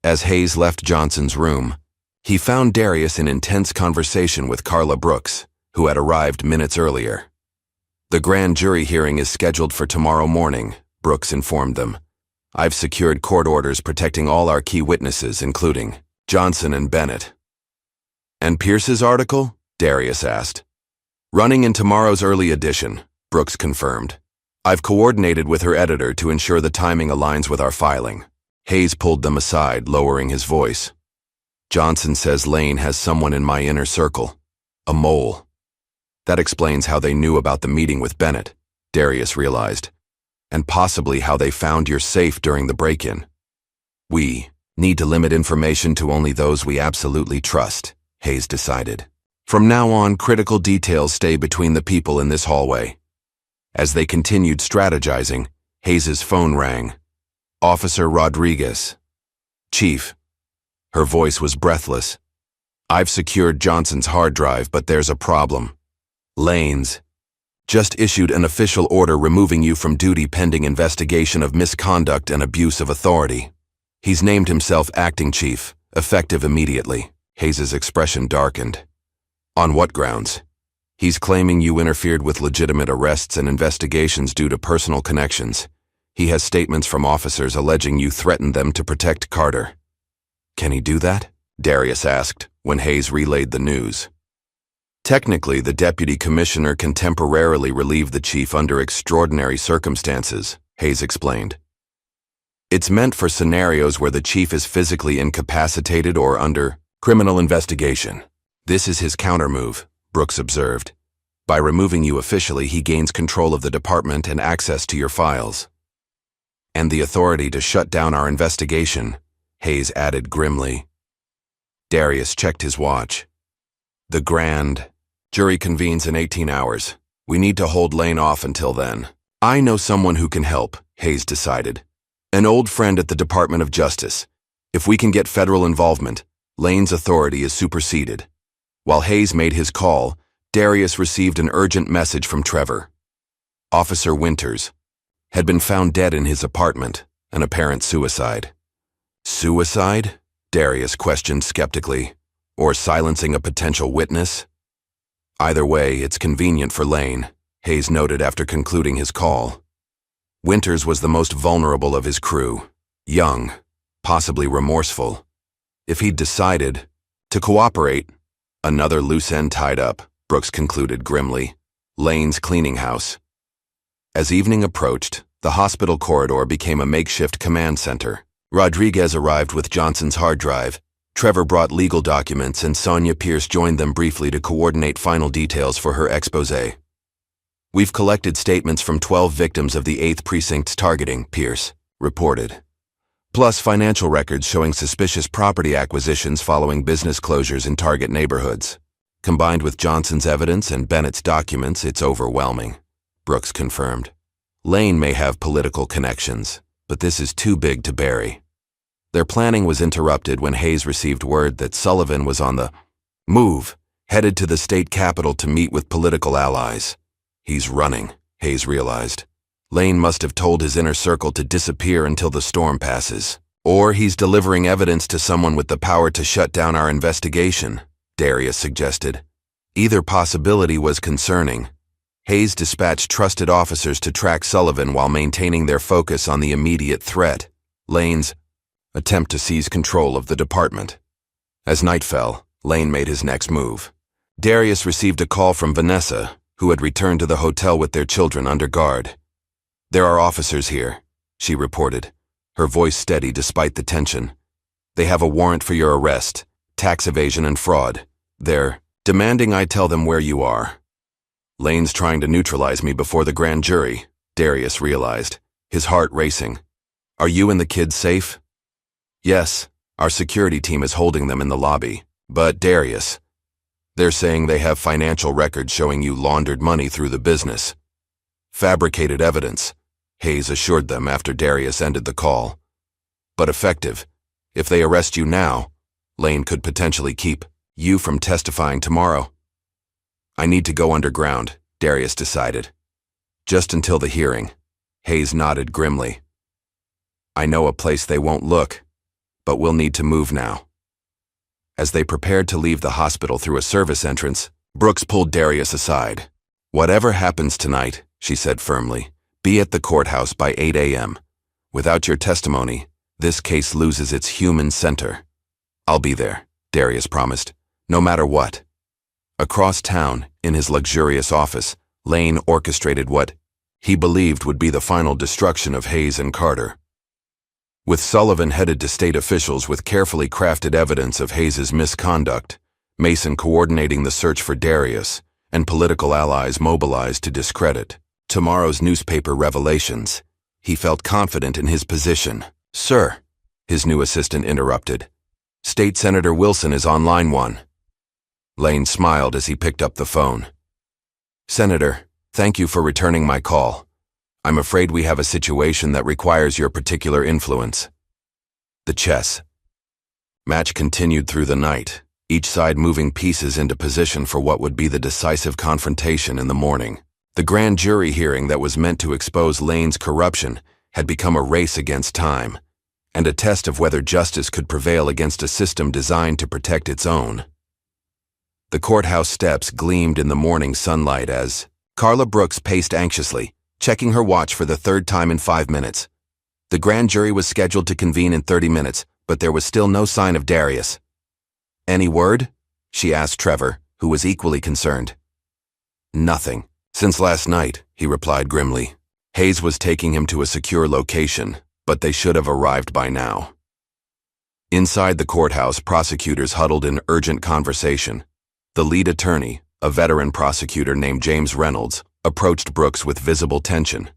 Speaker 1: As Hayes left Johnson's room, he found Darius in intense conversation with Carla Brooks, who had arrived minutes earlier. "The grand jury hearing is scheduled for tomorrow morning," Brooks informed them. "I've secured court orders protecting all our key witnesses, including Johnson and Bennett." "And Pierce's article?" Darius asked. "Running in tomorrow's early edition," Brooks confirmed. "I've coordinated with her editor to ensure the timing aligns with our filing." Hayes pulled them aside, lowering his voice. "Johnson says Lane has someone in my inner circle. A mole." That explains how they knew about the meeting with Bennett, Darius realized, and possibly how they found your safe during the break-in. "We Need to limit information to only those we absolutely trust, Hayes decided. From now on, critical details stay between the people in this hallway. As they continued strategizing, Hayes's phone rang. Officer Rodriguez. Chief. Her voice was breathless. I've secured Johnson's hard drive, but there's a problem. Lanes just issued an official order removing you from duty pending investigation of misconduct and abuse of authority. He's named himself acting chief, effective immediately. Hayes's expression darkened. On what grounds? He's claiming you interfered with legitimate arrests and investigations due to personal connections. He has statements from officers alleging you threatened them to protect Carter. Can he do that? Darius asked when Hayes relayed the news. Technically, the deputy commissioner can temporarily relieve the chief under extraordinary circumstances, Hayes explained. It's meant for scenarios where the chief is physically incapacitated or under criminal investigation. This is his countermove, Brooks observed. By removing you officially, he gains control of the department and access to your files. And the authority to shut down our investigation, Hayes added grimly. Darius checked his watch. The grand jury convenes in 18 hours. We need to hold Lane off until then. I know someone who can help, Hayes decided. An old friend at the Department of Justice. If we can get federal involvement, Lane's authority is superseded. While Hayes made his call, Darius received an urgent message from Trevor. Officer Winters had been found dead in his apartment, an apparent suicide. Suicide? Darius questioned skeptically. Or silencing a potential witness? Either way, it's convenient for Lane, Hayes noted after concluding his call. Winters was the most vulnerable of his crew. Young, possibly remorseful. If he'd decided to cooperate, another loose end tied up, Brooks concluded grimly. Lane's cleaning house. As evening approached, the hospital corridor became a makeshift command center. Rodriguez arrived with Johnson's hard drive. Trevor brought legal documents, and Sonia Pierce joined them briefly to coordinate final details for her exposé. We've collected statements from 12 victims of the 8th Precinct's targeting, Pierce reported. Plus financial records showing suspicious property acquisitions following business closures in target neighborhoods. Combined with Johnson's evidence and Bennett's documents, it's overwhelming, Brooks confirmed. Lane may have political connections, but this is too big to bury. Their planning was interrupted when Hayes received word that Sullivan was on the move, headed to the state capitol to meet with political allies. He's running, Hayes realized. Lane must have told his inner circle to disappear until the storm passes. Or he's delivering evidence to someone with the power to shut down our investigation, Darius suggested. Either possibility was concerning. Hayes dispatched trusted officers to track Sullivan while maintaining their focus on the immediate threat, Lane's attempt to seize control of the department. As night fell, Lane made his next move. Darius received a call from Vanessa, who had returned to the hotel with their children under guard. There are officers here, she reported, her voice steady despite the tension. They have a warrant for your arrest, tax evasion and fraud. They're demanding I tell them where you are. Lane's trying to neutralize me before the grand jury, Darius realized, his heart racing. Are you and the kids safe? Yes, our security team is holding them in the lobby. But Darius, they're saying they have financial records showing you laundered money through the business. Fabricated evidence, Hayes assured them after Darius ended the call. But effective. If they arrest you now, Lane could potentially keep you from testifying tomorrow. I need to go underground, Darius decided. Just until the hearing. Hayes nodded grimly. I know a place they won't look, but we'll need to move now. As they prepared to leave the hospital through a service entrance, Brooks pulled Darius aside. Whatever happens tonight, she said firmly, be at the courthouse by 8 a.m. Without your testimony, this case loses its human center. I'll be there, Darius promised, no matter what. Across town, in his luxurious office, Lane orchestrated what he believed would be the final destruction of Hayes and Carter. With Sullivan headed to state officials with carefully crafted evidence of Hayes's misconduct, Mason coordinating the search for Darius, and political allies mobilized to discredit tomorrow's newspaper revelations, he felt confident in his position. Sir, his new assistant interrupted. State Senator Wilson is on line 1. Lane smiled as he picked up the phone. Senator, thank you for returning my call. I'm afraid we have a situation that requires your particular influence. The chess match continued through the night, each side moving pieces into position for what would be the decisive confrontation in the morning. The grand jury hearing that was meant to expose Lane's corruption had become a race against time, and a test of whether justice could prevail against a system designed to protect its own. The courthouse steps gleamed in the morning sunlight as Carla Brooks paced anxiously, checking her watch for the third time in 5 minutes. The grand jury was scheduled to convene in 30 minutes, but there was still no sign of Darius. Any word? She asked Trevor, who was equally concerned. Nothing. Since last night, he replied grimly. Hayes was taking him to a secure location, but they should have arrived by now. Inside the courthouse, prosecutors huddled in urgent conversation. The lead attorney, a veteran prosecutor named James Reynolds, approached Brooks with visible tension.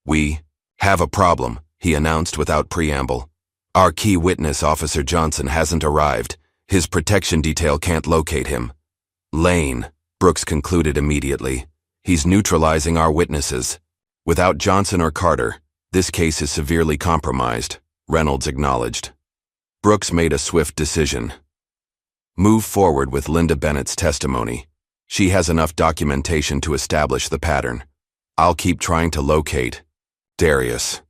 Speaker 1: We have a problem, he announced without preamble. Our key witness, Officer Johnson, hasn't arrived. His protection detail can't locate him. Lane, Brooks concluded immediately. He's neutralizing our witnesses. Without Johnson or Carter, this case is severely compromised, Reynolds acknowledged. Brooks made a swift decision. Move forward with Linda Bennett's testimony. She has enough documentation to establish the pattern. I'll keep trying to locate Darius.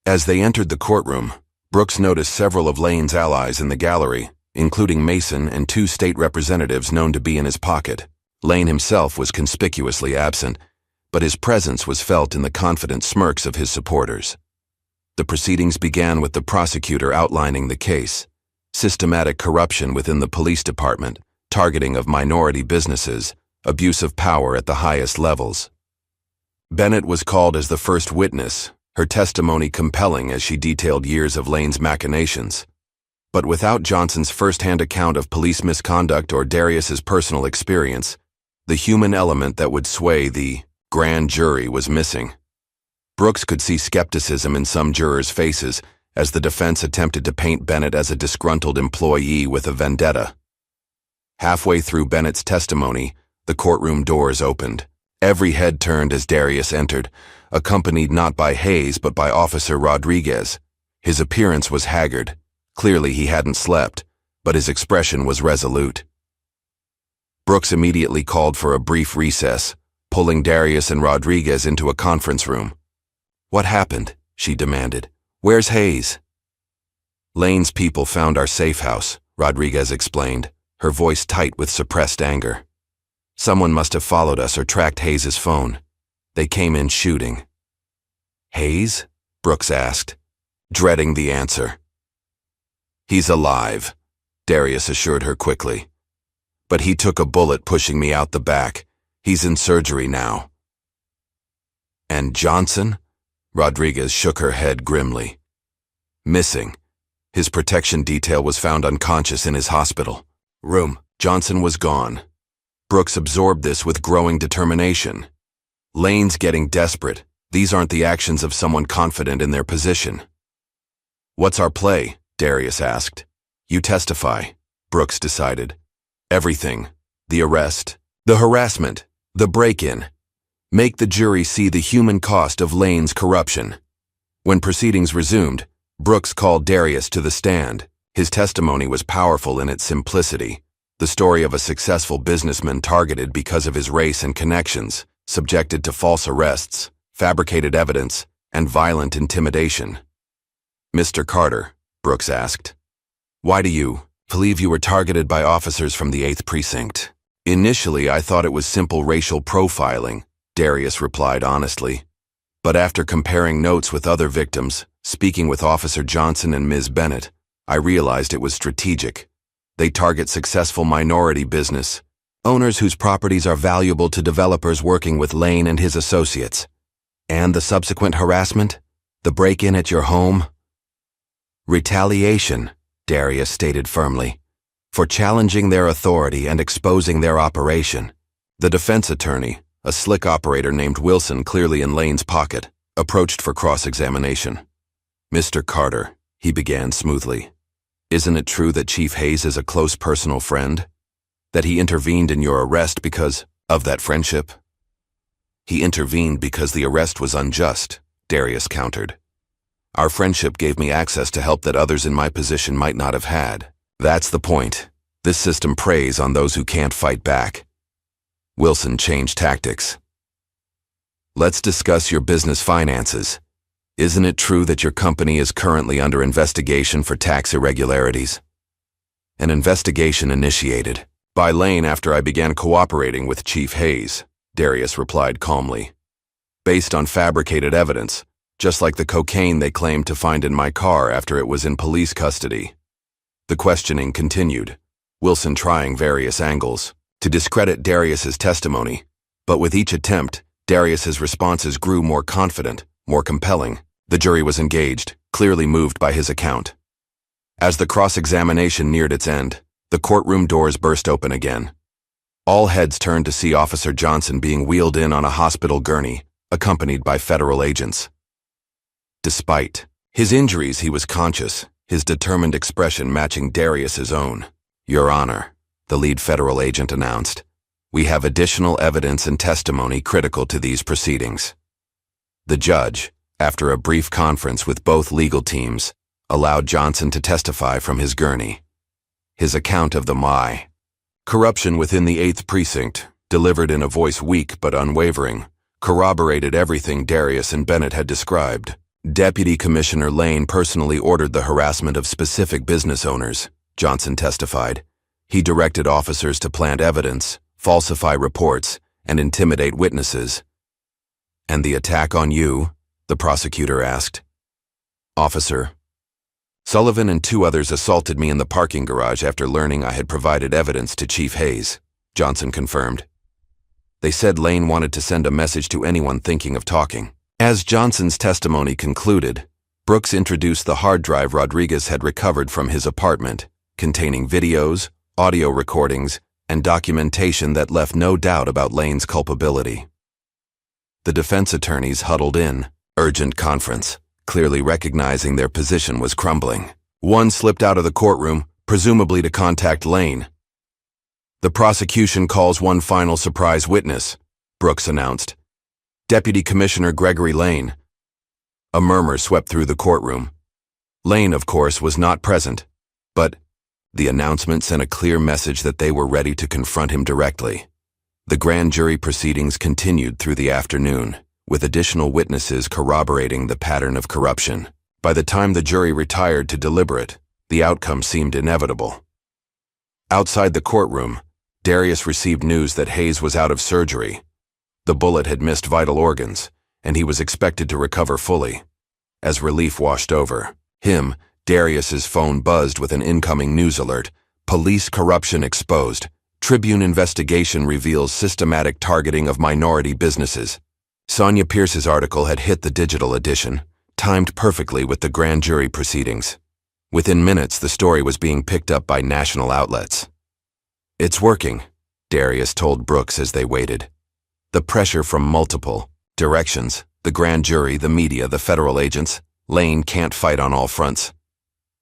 Speaker 1: As they entered the courtroom, Brooks noticed several of Lane's allies in the gallery, including Mason and 2 state representatives known to be in his pocket. Lane himself was conspicuously absent, but his presence was felt in the confident smirks of his supporters. The proceedings began with the prosecutor outlining the case: systematic corruption within the police department, targeting of minority businesses, abuse of power at the highest levels. Bennett was called as the first witness, her testimony compelling as she detailed years of Lane's machinations. But without Johnson's first-hand account of police misconduct or Darius's personal experience, the human element that would sway the grand jury was missing. Brooks could see skepticism in some jurors' faces as the defense attempted to paint Bennett as a disgruntled employee with a vendetta. Halfway through Bennett's testimony, the courtroom doors opened. Every head turned as Darius entered, accompanied not by Hayes but by Officer Rodriguez. His appearance was haggard. Clearly he hadn't slept, but his expression was resolute. Brooks immediately called for a brief recess, pulling Darius and Rodriguez into a conference room. What happened? She demanded. Where's Hayes? Lane's people found our safe house, Rodriguez explained, her voice tight with suppressed anger. Someone must have followed us or tracked Hayes's phone. They came in shooting. Hayes? Brooks asked, dreading the answer. He's alive, Darius assured her quickly. But he took a bullet pushing me out the back. He's in surgery now. And Johnson? Rodriguez shook her head grimly. Missing. His protection detail was found unconscious in his hospital room. Johnson was gone. Brooks absorbed this with growing determination. Lane's getting desperate. These aren't the actions of someone confident in their position. What's our play? Darius asked. You testify, Brooks decided. Everything. The arrest, the harassment, the break-in. Make the jury see the human cost of Lane's corruption. When proceedings resumed, Brooks called Darius to the stand. His testimony was powerful in its simplicity. The story of a successful businessman targeted because of his race and connections, subjected to false arrests, fabricated evidence, and violent intimidation. Mr. Carter, Brooks asked, why do you believe you were targeted by officers from the 8th Precinct? Initially, I thought it was simple racial profiling, Darius replied honestly. But after comparing notes with other victims, speaking with Officer Johnson and Ms. Bennett, I realized it was strategic. They target successful minority business, owners whose properties are valuable to developers working with Lane and his associates. And the subsequent harassment? The break-in at your home? Retaliation, Darius stated firmly, for challenging their authority and exposing their operation. The defense attorney, a slick operator named Wilson clearly in Lane's pocket, approached for cross-examination. Mr. Carter, he began smoothly. "Isn't it true that Chief Hayes is a close personal friend? That he intervened in your arrest because of that friendship?" "He intervened because the arrest was unjust," Darius countered. "Our friendship gave me access to help that others in my position might not have had. That's the point. This system preys on those who can't fight back." Wilson changed tactics. "Let's discuss your business finances. Isn't it true that your company is currently under investigation for tax irregularities?" "An investigation initiated by Lane after I began cooperating with Chief Hayes," Darius replied calmly. "Based on fabricated evidence, just like the cocaine they claimed to find in my car after it was in police custody." The questioning continued, Wilson trying various angles to discredit Darius's testimony, but with each attempt, Darius's responses grew more confident, more compelling. The jury was engaged, clearly moved by his account. As the cross-examination neared its end, the courtroom doors burst open again. All heads turned to see Officer Johnson being wheeled in on a hospital gurney, accompanied by federal agents. Despite his injuries, he was conscious, his determined expression matching Darius's own. "Your Honor," the lead federal agent announced, "we have additional evidence and testimony critical to these proceedings." The judge, after a brief conference with both legal teams, allowed Johnson to testify from his gurney. His account of the corruption within the 8th Precinct, delivered in a voice weak but unwavering, corroborated everything Darius and Bennett had described. Deputy Commissioner Lane personally ordered the harassment of specific business owners, Johnson testified. He directed officers to plant evidence, falsify reports, and intimidate witnesses. "And the attack on you?" the prosecutor asked. "Officer Sullivan and 2 others assaulted me in the parking garage after learning I had provided evidence to Chief Hayes," Johnson confirmed. "They said Lane wanted to send a message to anyone thinking of talking." As Johnson's testimony concluded, Brooks introduced the hard drive Rodriguez had recovered from his apartment, containing videos, audio recordings, and documentation that left no doubt about Lane's culpability. The defense attorneys huddled in urgent conference, clearly recognizing their position was crumbling. One slipped out of the courtroom, presumably to contact Lane. "The prosecution calls one final surprise witness," Brooks announced. "Deputy Commissioner Gregory Lane." A murmur swept through the courtroom. Lane, of course, was not present, but the announcement sent a clear message that they were ready to confront him directly. The grand jury proceedings continued through the afternoon, with additional witnesses corroborating the pattern of corruption. By the time the jury retired to deliberate, the outcome seemed inevitable. Outside the courtroom, Darius received news that Hayes was out of surgery. The bullet had missed vital organs, and he was expected to recover fully. As relief washed over him, Darius's phone buzzed with an incoming news alert. "Police corruption exposed. Tribune investigation reveals systematic targeting of minority businesses." Sonia Pierce's article had hit the digital edition, timed perfectly with the grand jury proceedings. Within minutes, the story was being picked up by national outlets. "It's working," Darius told Brooks as they waited. "The pressure from multiple directions, the grand jury, the media, the federal agents, Lane can't fight on all fronts."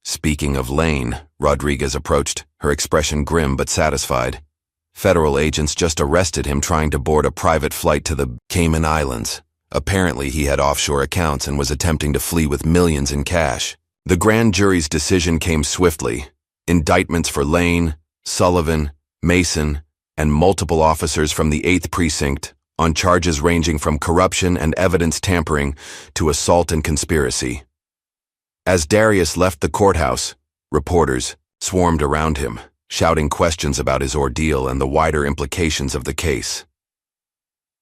Speaker 1: "Speaking of Lane," Rodriguez approached, her expression grim but satisfied. "Federal agents just arrested him trying to board a private flight to the Cayman Islands. Apparently he had offshore accounts and was attempting to flee with millions in cash." The grand jury's decision came swiftly. Indictments for Lane, Sullivan, Mason, and multiple officers from the 8th Precinct on charges ranging from corruption and evidence tampering to assault and conspiracy. As Darius left the courthouse, reporters swarmed around him, shouting questions about his ordeal and the wider implications of the case.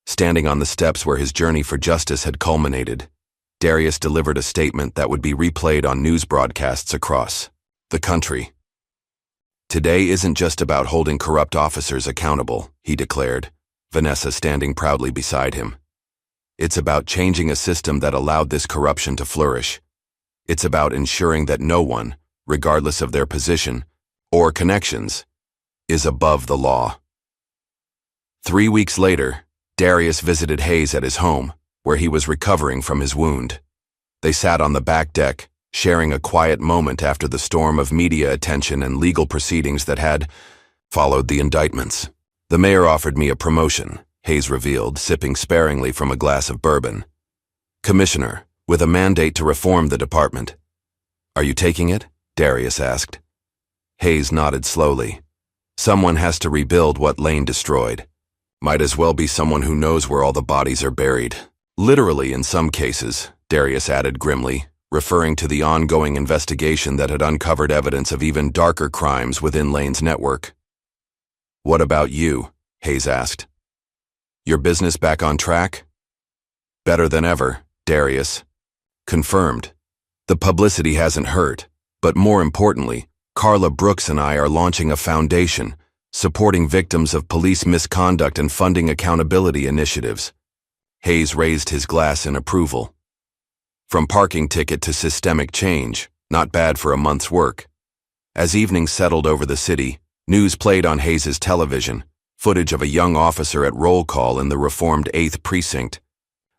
Speaker 1: Standing on the steps where his journey for justice had culminated, Darius delivered a statement that would be replayed on news broadcasts across the country. "Today isn't just about holding corrupt officers accountable," he declared, Vanessa standing proudly beside him. "It's about changing a system that allowed this corruption to flourish. It's about ensuring that no one, regardless of their position or connections, is above the law." 3 weeks later, Darius visited Hayes at his home, where he was recovering from his wound. They sat on the back deck, sharing a quiet moment after the storm of media attention and legal proceedings that had followed the indictments. The mayor offered me a promotion, Hayes revealed, sipping sparingly from a glass of bourbon. Commissioner, with a mandate to reform the department. Are you taking it? Darius asked. Hayes nodded slowly. Someone has to rebuild what Lane destroyed. Might as well be someone who knows where all the bodies are buried. Literally in some cases, Darius added grimly, referring to the ongoing investigation that had uncovered evidence of even darker crimes within Lane's network. What about you? Hayes asked. Your business back on track? Better than ever, Darius. Confirmed. The publicity hasn't hurt, but more importantly, Carla Brooks and I are launching a foundation, supporting victims of police misconduct and funding accountability initiatives. Hayes raised his glass in approval. From parking ticket to systemic change, not bad for a month's work. As evening settled over the city, news played on Hayes's television, footage of a young officer at roll call in the reformed 8th Precinct,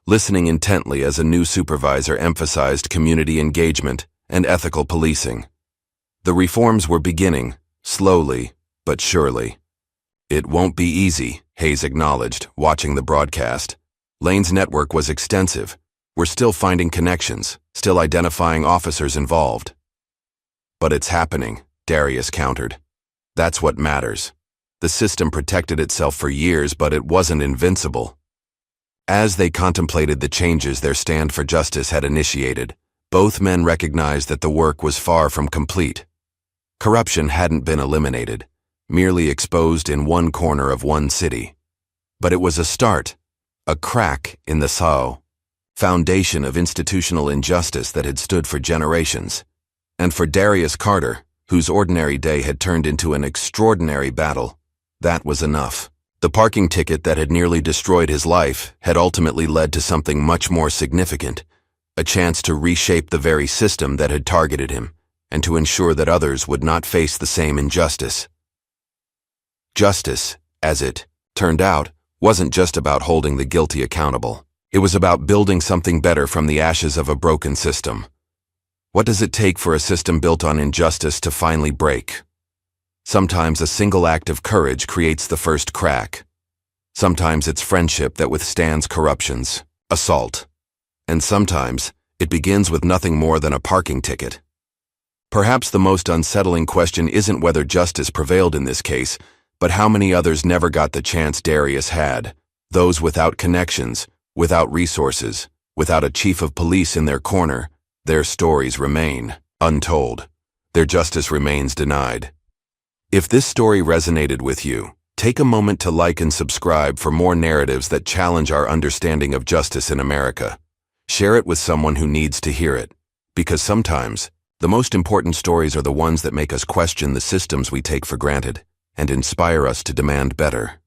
Speaker 1: listening intently as a new supervisor emphasized community engagement and ethical policing. The reforms were beginning, slowly but surely. It won't be easy, Hayes acknowledged, watching the broadcast. Lane's network was extensive. We're still finding connections, still identifying officers involved. But it's happening, Darius countered. That's what matters. The system protected itself for years, but it wasn't invincible. As they contemplated the changes their stand for justice had initiated, both men recognized that the work was far from complete. Corruption hadn't been eliminated, merely exposed in one corner of one city. But it was a start, a crack in the foundation of institutional injustice that had stood for generations. And for Darius Carter, whose ordinary day had turned into an extraordinary battle, that was enough. The parking ticket that had nearly destroyed his life had ultimately led to something much more significant, a chance to reshape the very system that had targeted him, and to ensure that others would not face the same injustice. Justice, as it turned out, wasn't just about holding the guilty accountable. It was about building something better from the ashes of a broken system. What does it take for a system built on injustice to finally break? Sometimes a single act of courage creates the first crack. Sometimes it's friendship that withstands corruption's assault. And sometimes it begins with nothing more than a parking ticket. Perhaps the most unsettling question isn't whether justice prevailed in this case, but how many others never got the chance Darius had, those without connections, without resources, without a chief of police in their corner. Their stories remain untold. Their justice remains denied. If this story resonated with you, take a moment to like and subscribe for more narratives that challenge our understanding of justice in America. Share it with someone who needs to hear it, because sometimes the most important stories are the ones that make us question the systems we take for granted and inspire us to demand better.